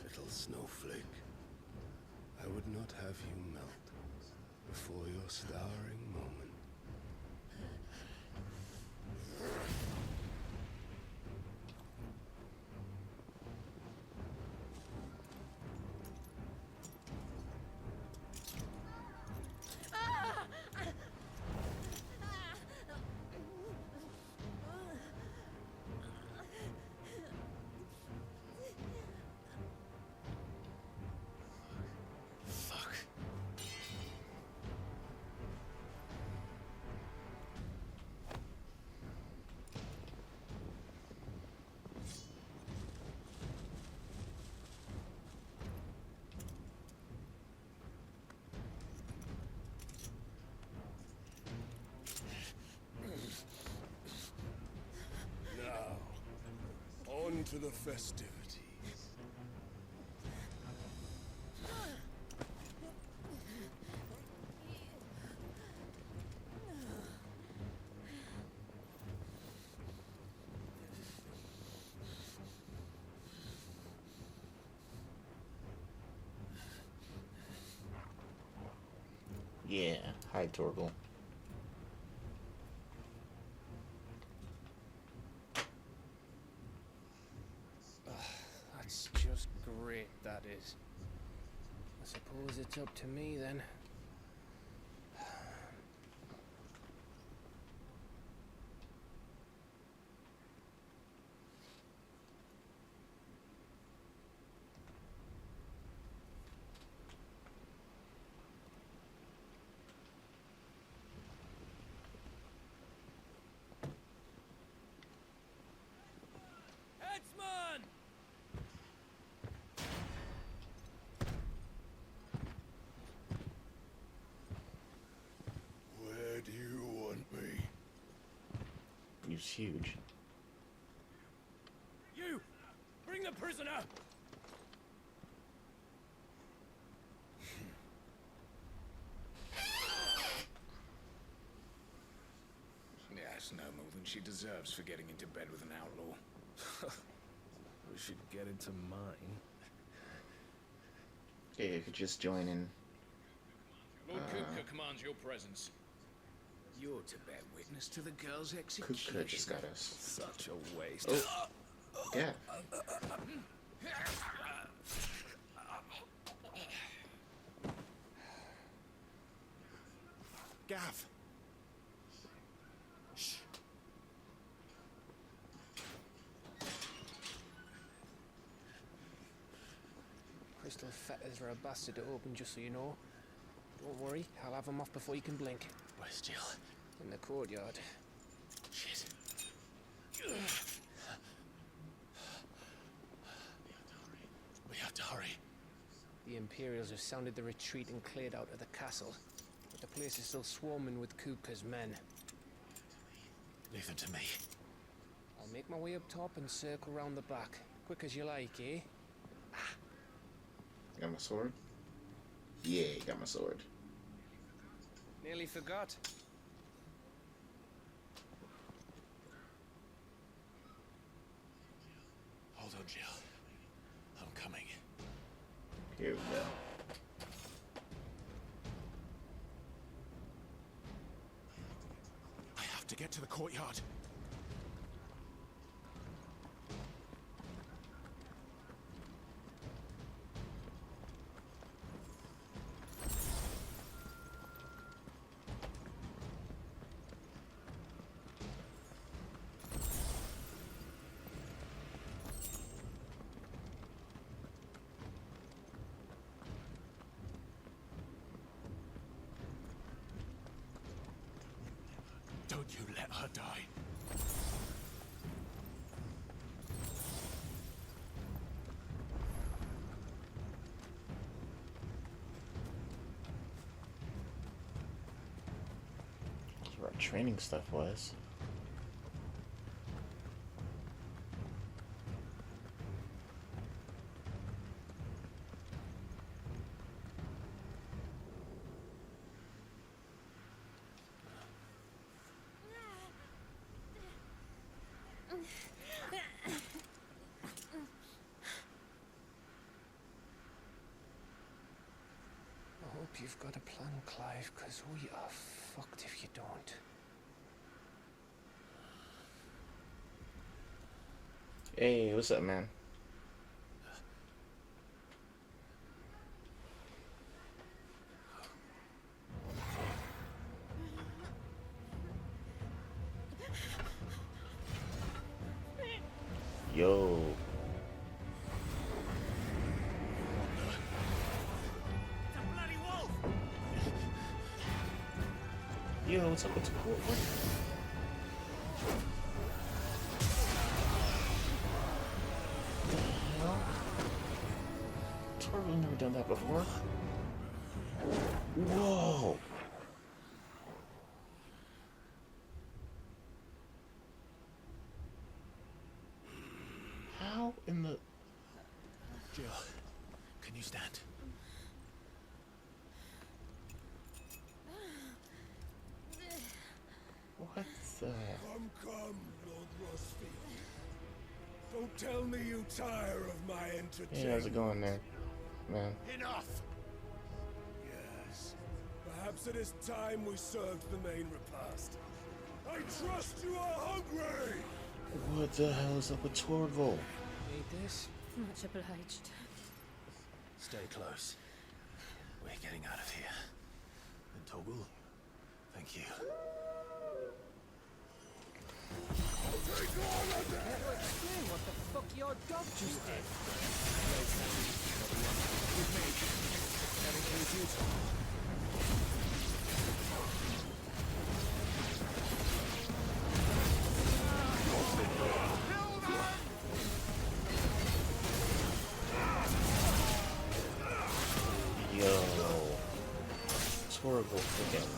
little snowflake. you melt before your starring moment. On to the festivities. Yeah, hi Torgal. That's just great, that is. I suppose it's up to me then. Headsman! Where do you want me? He's huge. You! Bring the prisoner! Yes, no more than she deserves for getting into bed with an outlaw. We should get into mine. Yeah, you could just join in. Lord Kupka commands your presence. You're to bear witness to the girl's execution. Kupka just got us. Such a waste. Oh. Yeah. Gav! Crystal fetters are a bastard to open, just so you know. Don't worry, I'll have them off before you can blink. Where's Jill? In the courtyard. Shit. We have to hurry. The Imperials have sounded the retreat and cleared out of the castle. But the place is still swarming with Kupka's men. Leave them to me. I'll make my way up top and circle round the back. Quick as you like, eh? Got my sword? Yeah, got my sword. Nearly forgot. Hold on, Jill. I'm coming. Here we go. I have to get to the courtyard. Don't you let her die. That's where our training stuff was. you've got a plan, Clive, because we are fucked if you don't. Hey, what's up, man? Yo. Yo, what's up with the court? What the hell? Torgal's never done that before. Whoa! How in the... Jill, can you stand? What the... Come, Lord Rossfield. Don't tell me you tire of my entertainment. Hey, how's it going there, man? Enough! Yes. Perhaps it is time we served the main repast. I trust you are hungry! What the hell is up with Torgal? Need this? Much obliged. Stay close. We're getting out of here. And Torgal, thank you. Explain what the fuck your dog just did. Yo. Torgal freaking...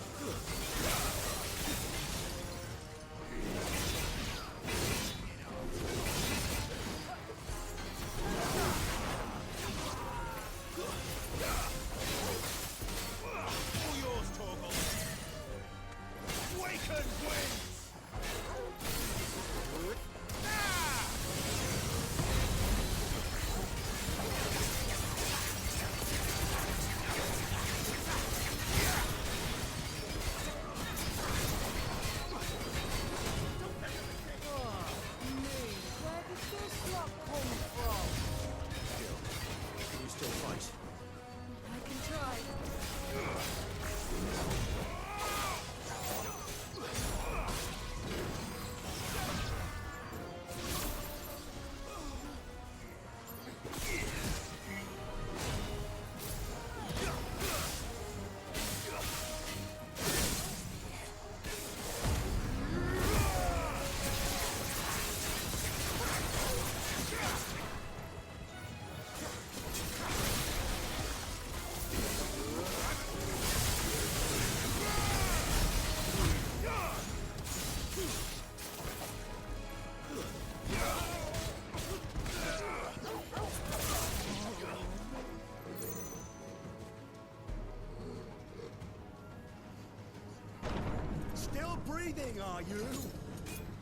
Still breathing, are you?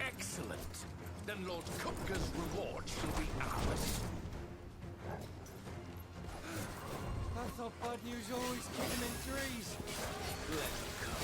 Excellent. Then Lord Kupka's reward shall be ours. I thought bad news always came in threes. Let it come.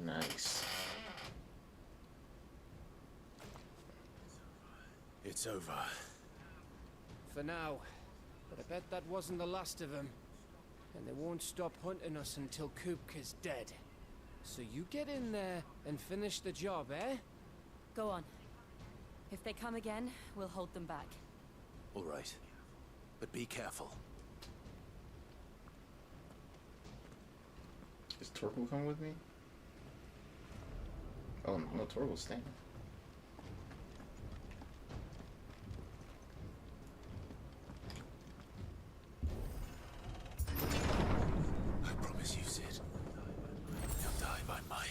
Nice. It's over. For now. But I bet that wasn't the last of them. And they won't stop hunting us until Kupka's dead. So you get in there and finish the job, eh? Go on. If they come again, we'll hold them back. All right. But be careful. Is Torgal coming with me? Oh no, Torgal's staying. I promise you, Sid. You'll die by my hand.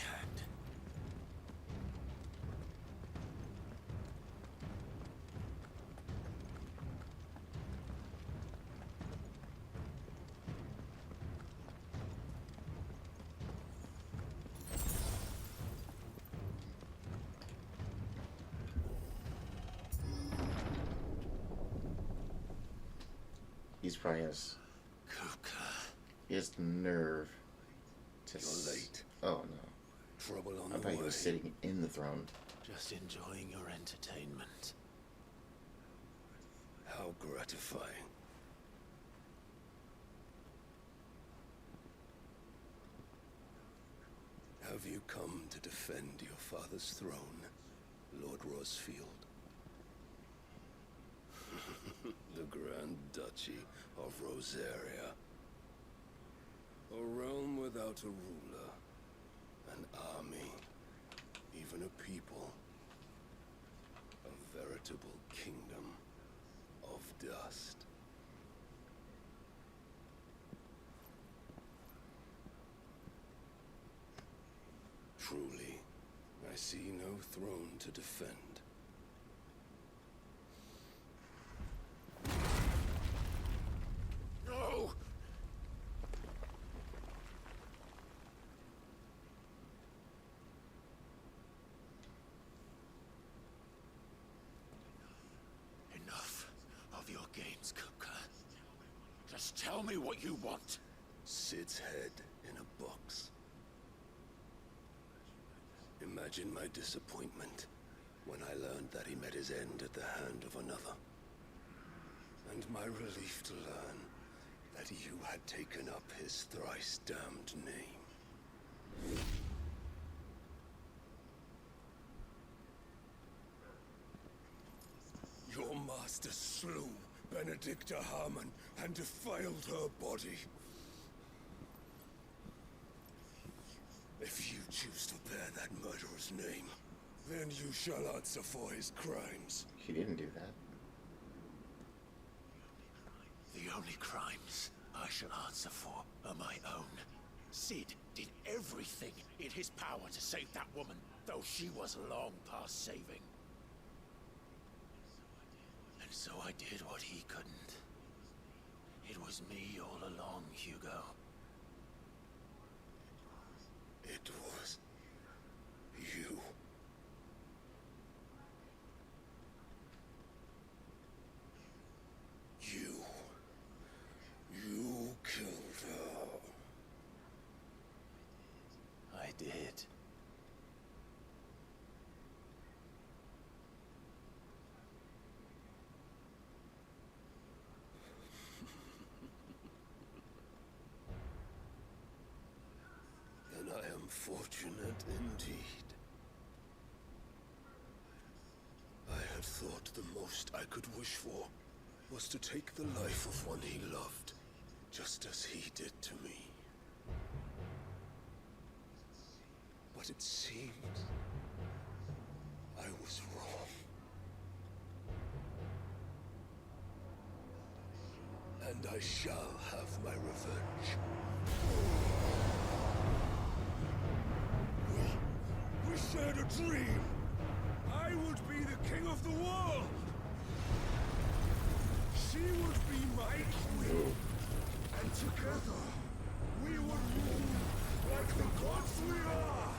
He's probably has. He has the nerve to. You're late. Oh no. Trouble on I the thought he way. was sitting in the throne. Just enjoying your entertainment. How gratifying. Have you come to defend your father's throne, Lord Rosfield? The Grand Duchy of Rosaria. A realm without a ruler, an army, even a people. A veritable kingdom of dust. Truly, I see no throne to defend. No! Enough of your games, Kupka. Just tell me what you want. Sid's head in a box. Imagine my disappointment when I learned that he met his end at the hand of another. And my relief to learn that you had taken up his thrice damned name. Your master slew Benedicta Harmon and defiled her body. If you choose to bear that murderer's name, then you shall answer for his crimes. He didn't do that. The only crimes I shall answer for are my own. Sid did everything in his power to save that woman, though she was long past saving. And so I did what he couldn't. It was me all along, Hugo. It was you. You killed her. I did. Then I am fortunate indeed. I had thought the most I could wish for was to take the life of one he loved, just as he did to me. But it seems I was wrong. And I shall have my revenge. We shared a dream. I would be the king of the world. She would be my queen. And together, we would rule like the gods we are.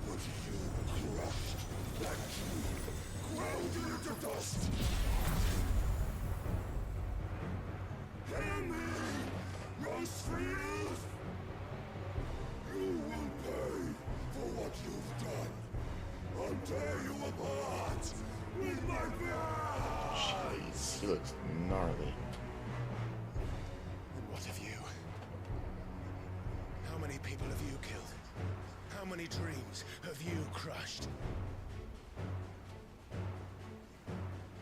But you crushed that dream, ground it into dust. Hear me, Rosefield! You will burn Jeez, he looks gnarly. And what of you? How many people have you killed? How many dreams have you crushed?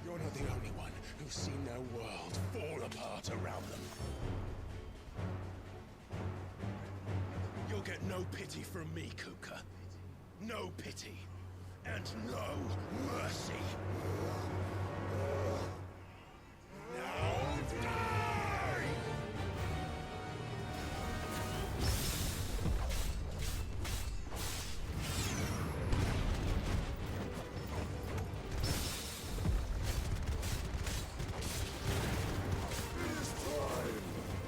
You're not the only one who's seen their world fall apart around them. You'll get no pity from me, Kupka. No pity. And no mercy. Now die! This time,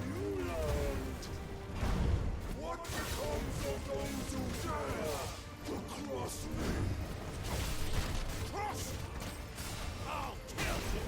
you learned. What becomes of those who dare to cross me? Cross! I'll kill you!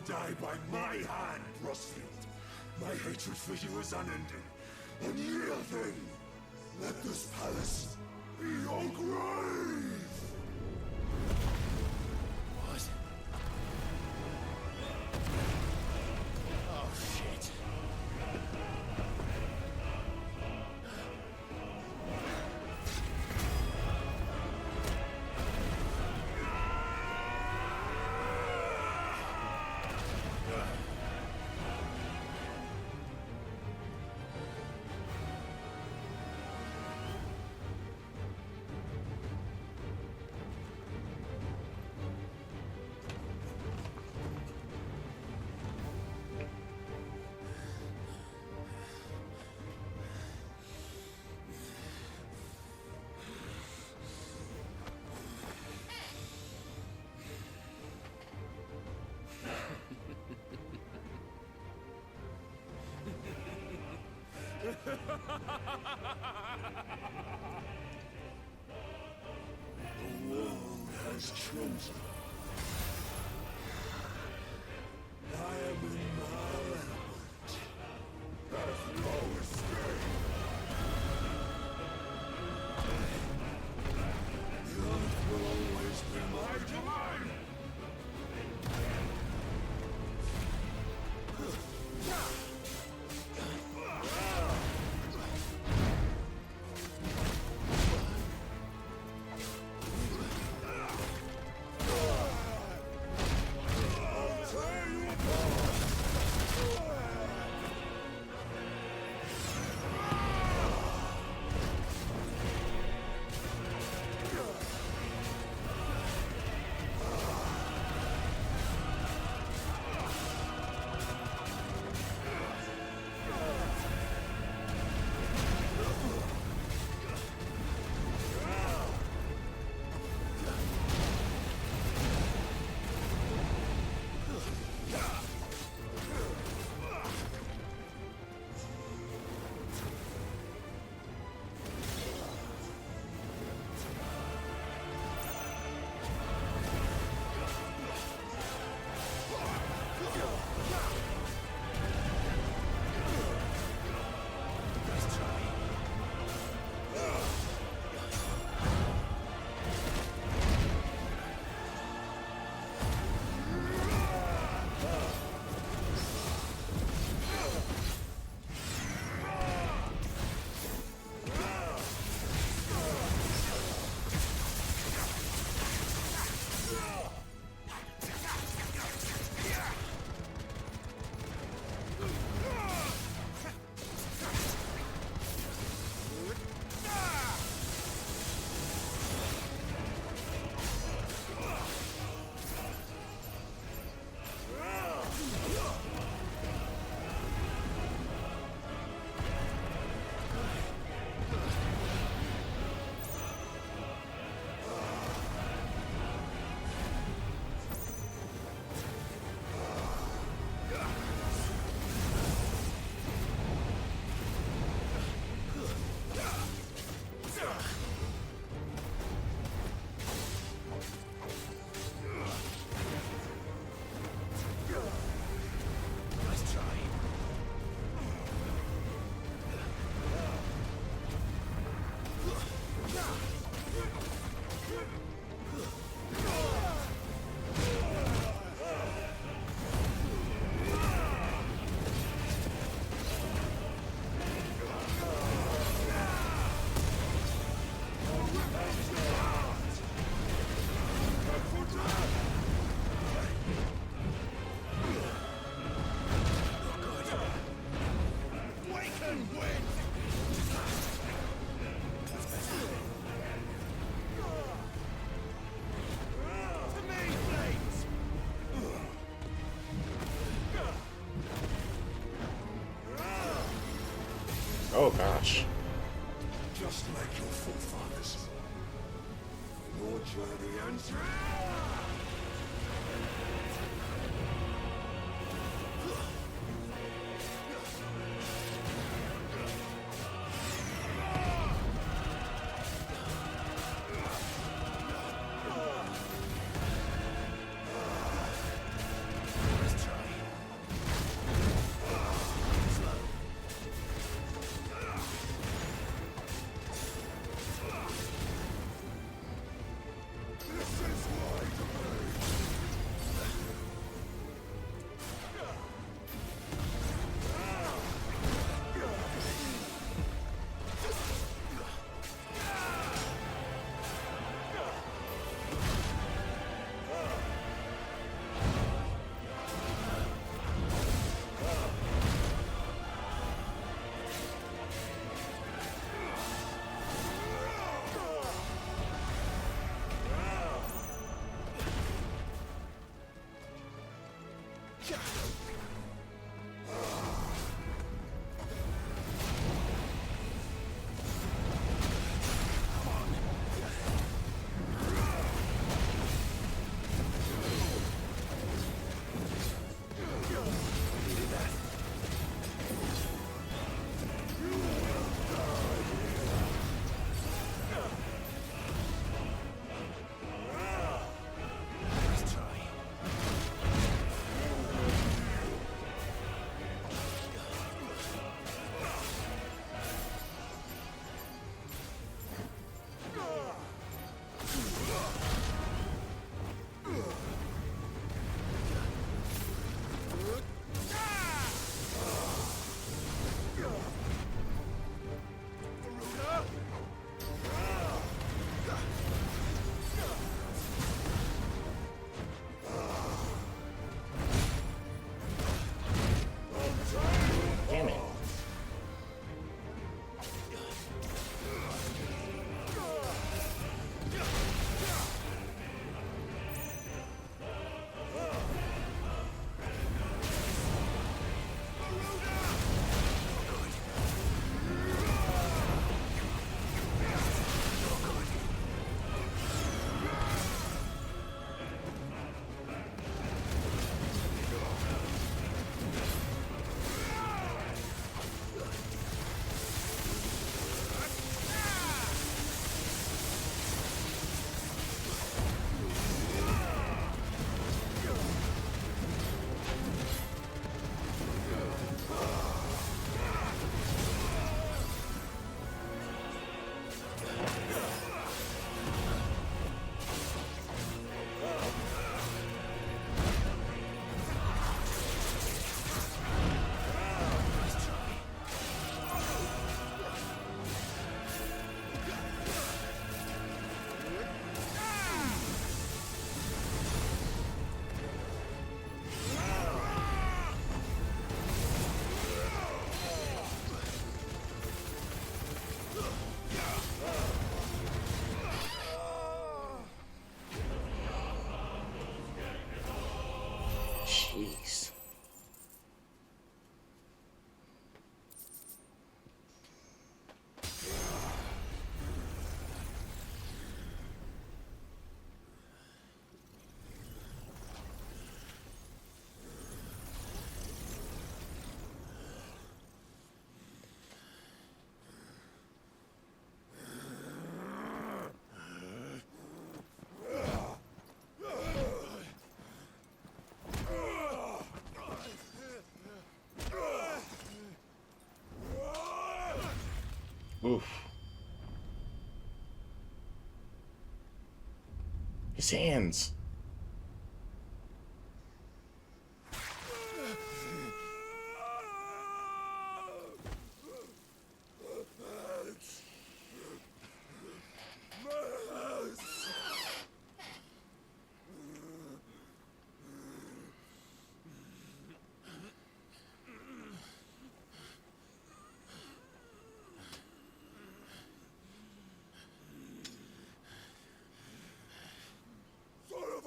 Die by my hand, Rosfield. My hatred for you is unending, unyielding. Let this palace be your grave! What? Oh, shit. The world has chosen. I am in my element. There's no escape. The earth will always be my domain. Oh gosh. Just like your forefathers. Your journey ends. Damn it. Jeez. Oof. His hands. Son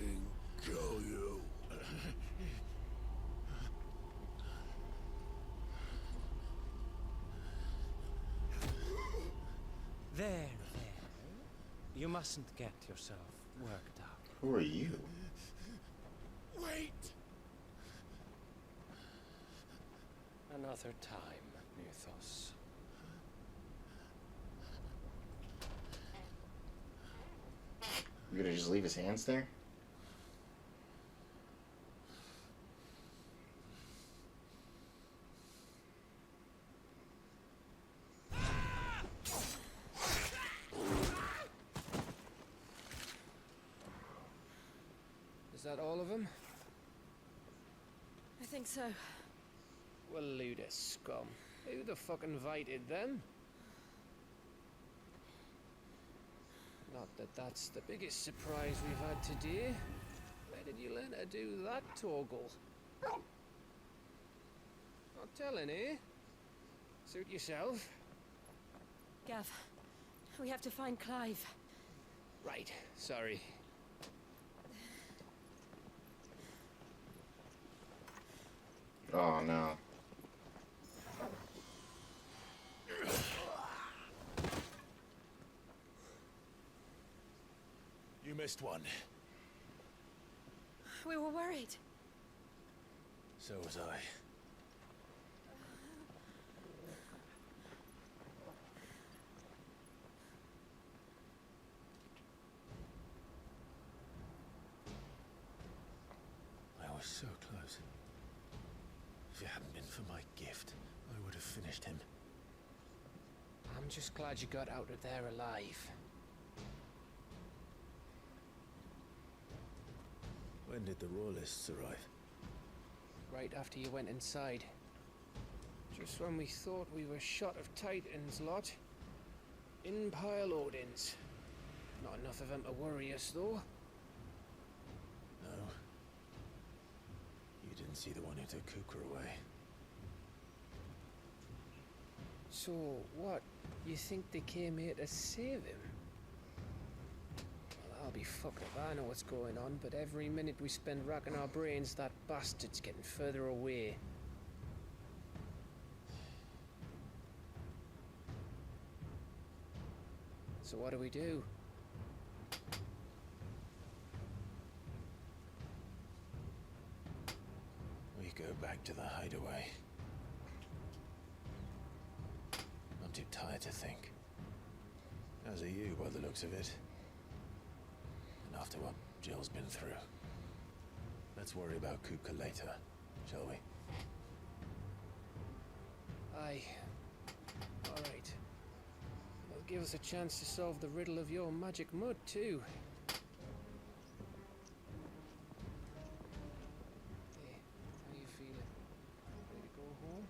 fucking kill you. There. You mustn't get yourself worked up. Who are you? Wait! Another time, Mythos. You're gonna just leave his hands there? Is that all of them? I think so. Well, load of scum. Who the fuck invited them? Not that that's the biggest surprise we've had today. Where did you learn to do that, Torgal? Not telling, eh? Suit yourself. Gav, we have to find Clive. Right, sorry. Oh no. You missed one. We were worried. So was I. I was so close. If it hadn't been for my gift, I would have finished him. I'm just glad you got out of there alive. When did the Royalists arrive? Right after you went inside. Just when we thought we were shot of Titans lot. In pile Odins. Not enough of them to worry us, though. No. You didn't see the one who took Kukra away. So, what? You think they came here to save him? Well, I'll be fucked if I know what's going on, but every minute we spend racking our brains, that bastard's getting further away. So what do we do? We go back to the hideaway. I'm too tired to think. As are you, by the looks of it. And after what Jill's been through. Let's worry about Kupka later, shall we? Aye. Alright. That'll give us a chance to solve the riddle of your magic mud, too. Hey, how you feeling? Ready to go home?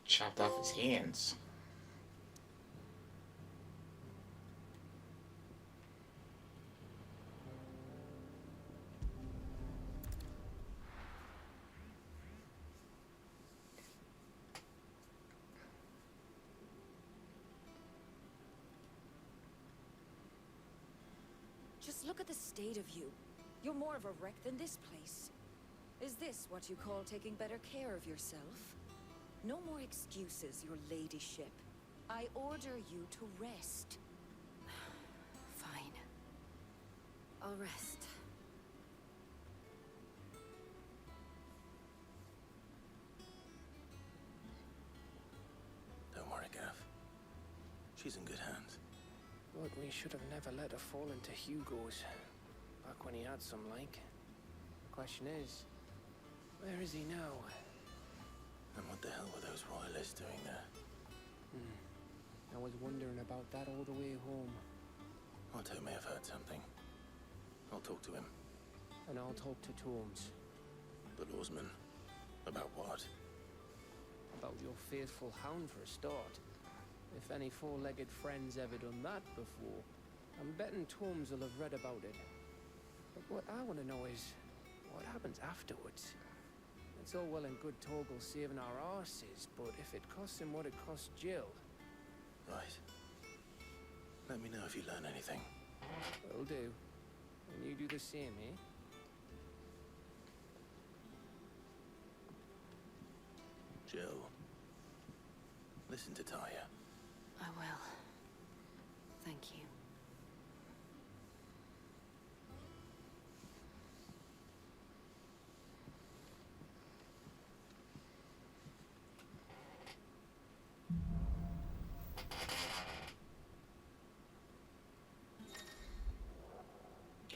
Chopped off his hands. Just look at the state of you. You're more of a wreck than this place. Is this what you call taking better care of yourself? No more excuses, your ladyship. I order you to rest. Fine. I'll rest. Don't worry, Gav. She's in good hands. But we should have never let her fall into Hugo's. Back when he had some like. The question is, where is he now? And what the hell were those royalists doing there? I was wondering about that all the way home. Otto may have heard something. I'll talk to him. And I'll talk to Tomes. But Outdoorsman. About what? About your faithful hound for a start. If any four-legged friends ever done that before, I'm betting Torms will have read about it. But what I want to know is, what happens afterwards? It's all well and good Torgal saving our arses, but if it costs him what it cost Jill... Right. Let me know if you learn anything. Will do. And you do the same, eh? Jill, listen to Taya. I will. Thank you.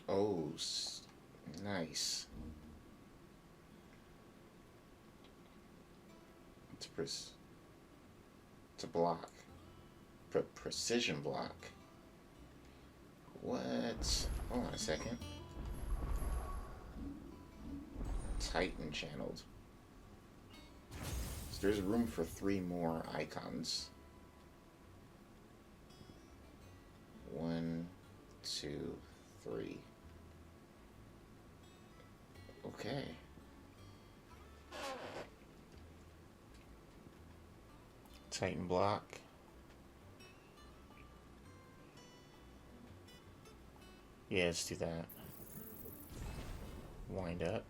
Oh, nice. It's a block. Precision block. What? Hold on a second. Titan channeled. So there's room for 3 more icons. 1, 2, 3. Okay. Titan block. Yeah, let's do that. Wind up.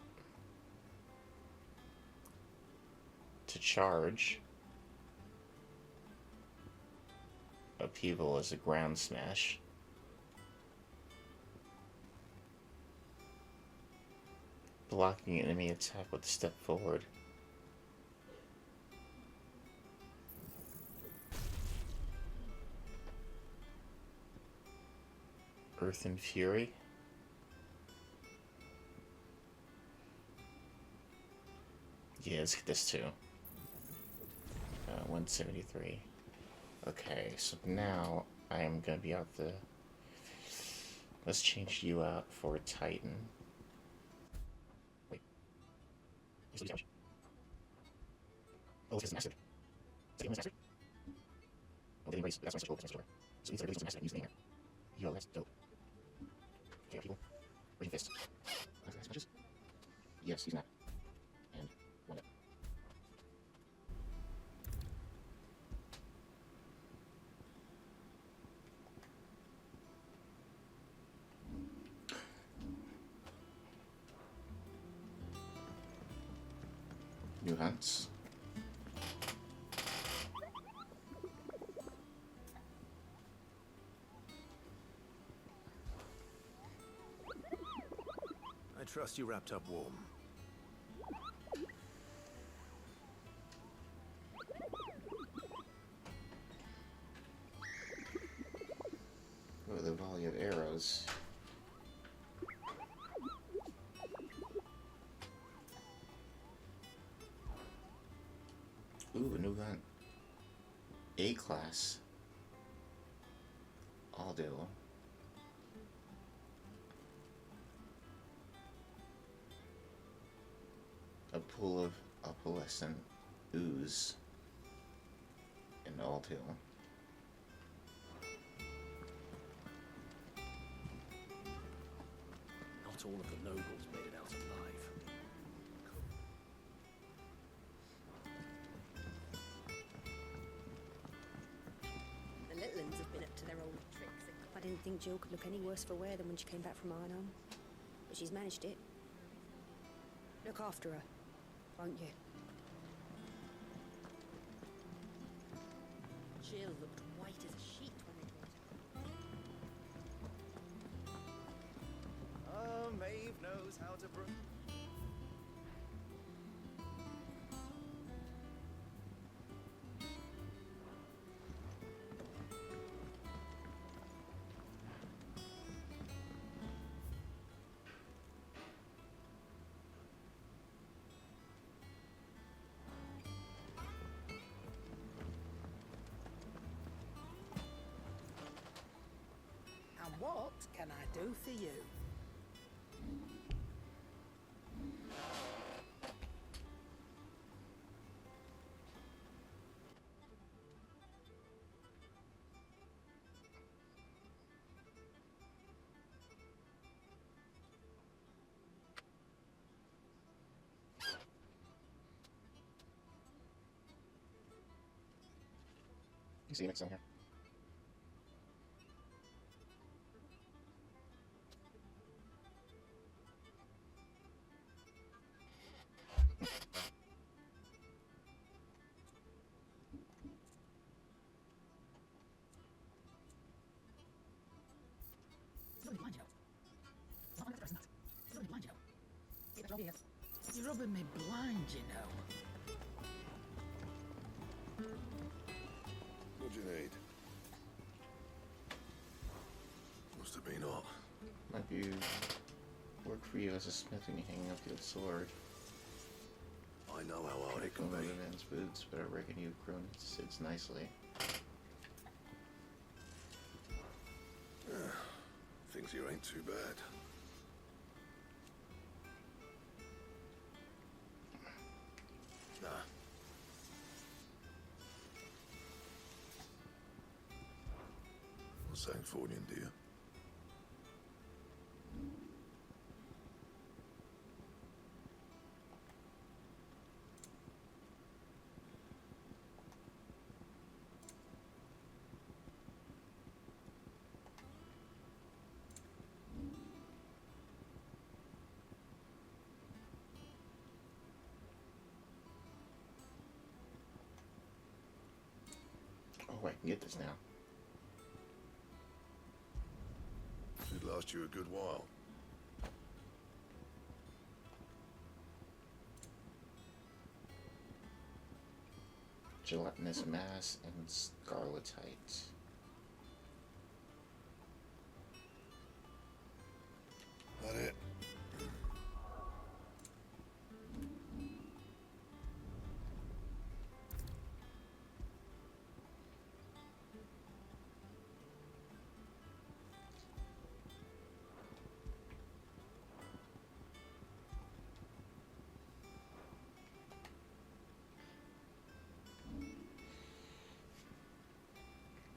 To charge. Upheaval is a ground smash. Blocking enemy attack with a step forward. Earth and Fury. Yeah, let's get this too. 173. Okay, so now I am gonna be out the... Let's change you out for Titan. Wait. Oh, it's mastered. Is it mastered? Oh, they that's my control. So these are really something mastered. Use the name here. Yo, that's dope. Okay, people. Raising fist. Last matches? Yes, he's not. And one up. New hunts. I trust you wrapped up warm. Oh, the volley of arrows. Ooh, a new gun. A class. I'll do. A pool of opalescent ooze. And all two. Not all of the nobles made it out alive. The little uns have been up to their old tricks. I didn't think Jill could look any worse for wear than when she came back from Arnhem. But she's managed it. Look after her, won't you? Jill looked white as a sheet when they brought her. Oh, Maeve knows how to brew. And what can I do for you? You see what's on here? You're rubbing me blind, you know. What do you need? Must have been hot. Might be work for you as a smith when you hang up the old sword. I know how hard it can be. Man's boots, but I reckon you've grown into Sid's nicely. Things here ain't too bad. Nah. Well, Sancfordian, do you? Oh, I can get this now. Should last you a good while. Gelatinous mass and scarletite. That it?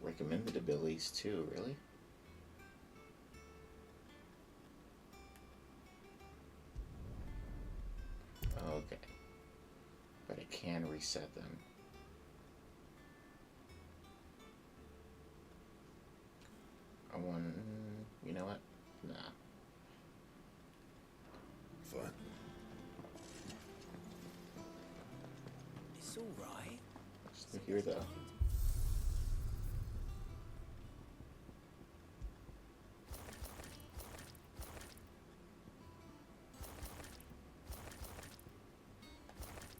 Recommended abilities too, really? Okay. But I can reset them. I want... You know what? Nah. Fine. It's alright. Still here though.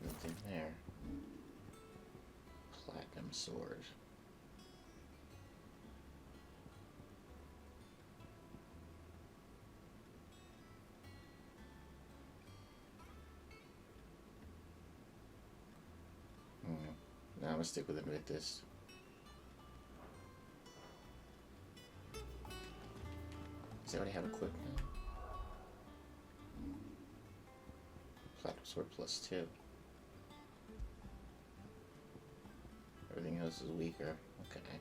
Nothing there. Platinum sword. Now I'm gonna stick with Invictus. Does everybody have equipped now? Platinum sword +2. Everything else is weaker. Okay.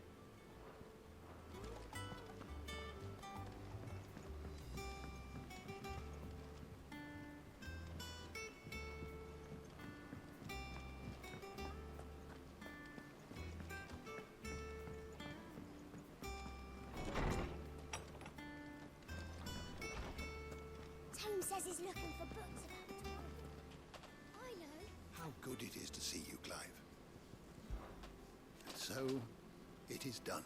Tome says he's looking for books about the dwarf. I know. How good it is to see you, Clive. So, it is done.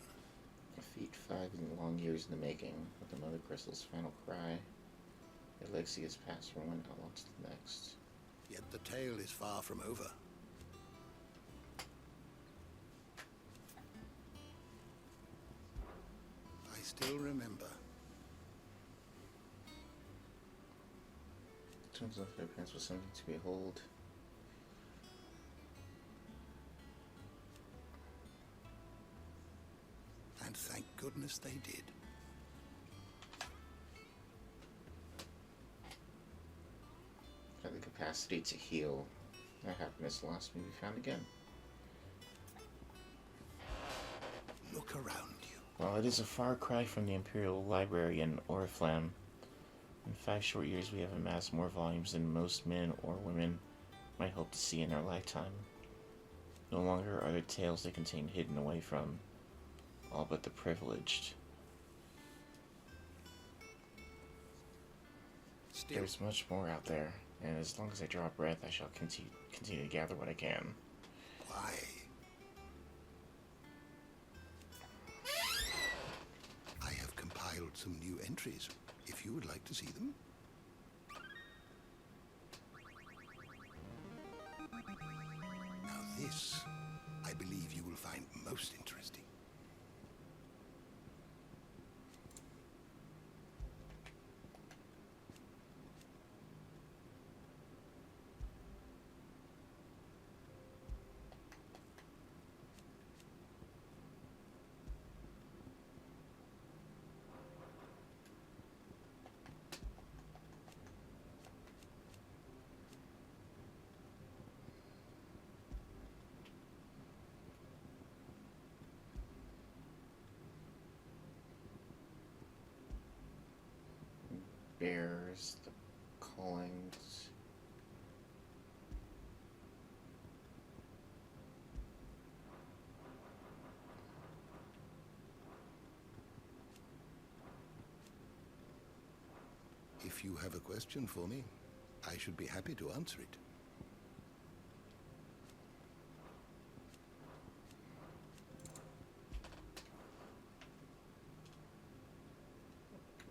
Defeat 5 in long years in the making, with the Mother Crystal's final cry. Their legacy is passed from one outlaw to the next. Yet the tale is far from over. I still remember. The Tombs of their parents was something to behold. And thank goodness they did. Had the capacity to heal. That happiness lost may be found again. Look around you. While it is a far cry from the Imperial Library in Oriflamme, in 5 short years we have amassed more volumes than most men or women might hope to see in our lifetime. No longer are the tales they contain hidden away from all but the privileged. Still. There's much more out there, and as long as I draw breath, I shall continue to gather what I can. Why? I have compiled some new entries, if you would like to see them. Now this, I believe you will find most interesting. Bears, the callings. If you have a question for me, I should be happy to answer it.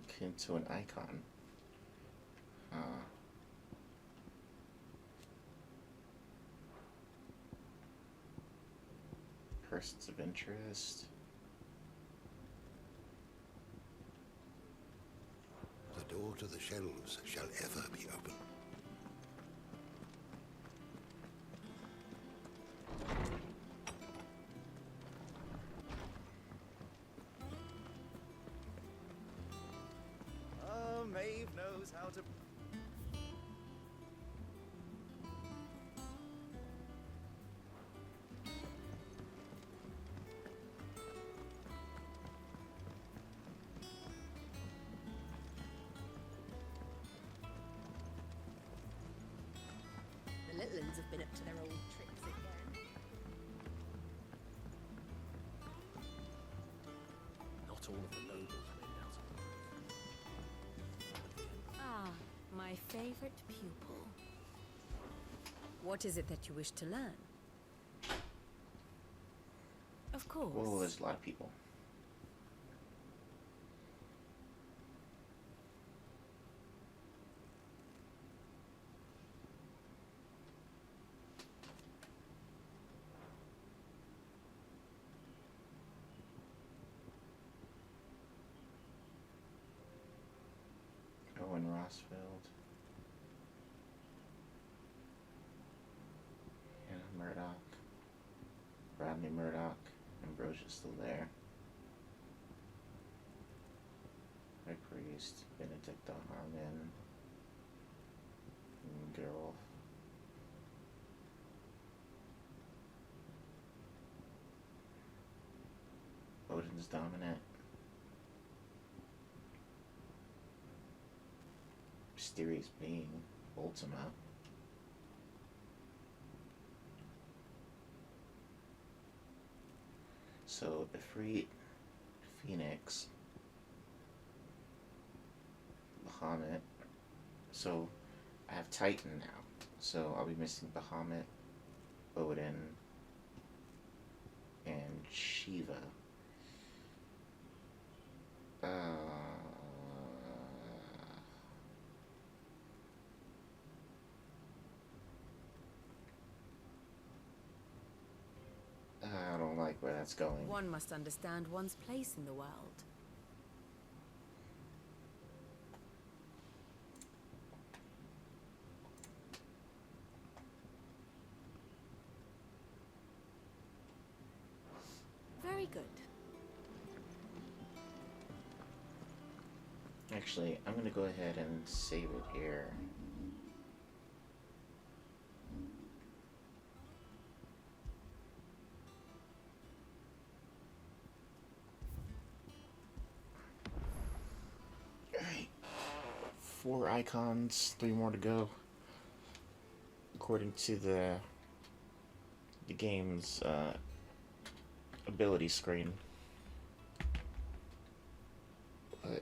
Akin to an icon. Persons of interest. The door to the shelves shall ever be open. Oh, Maeve knows how to... The little ones have been up to their old tricks again. Not all of the nobles made out of it. Ah, my favorite pupil. What is it that you wish to learn? Of course. Well, there's a lot of people. Owen Rossfield. Hannah Murdoch. Rodney Murdoch. Ambrosia's still there. High Priest. Benedicta Harmon. Geralt. Odin's Dominant. Mysterious Being. Ultima. So, Ifrit, Phoenix, Bahamut. So, I have Titan now. So, I'll be missing Bahamut, Odin, and Shiva. I don't like where that's going. One must understand one's place in the world. Very good. Actually, I'm gonna go ahead and save it here. Alright. 4 icons, 3 more to go. According to the the game's ability screen. But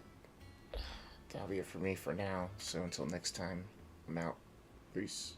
that'll be it for me for now. So until next time, I'm out. Peace.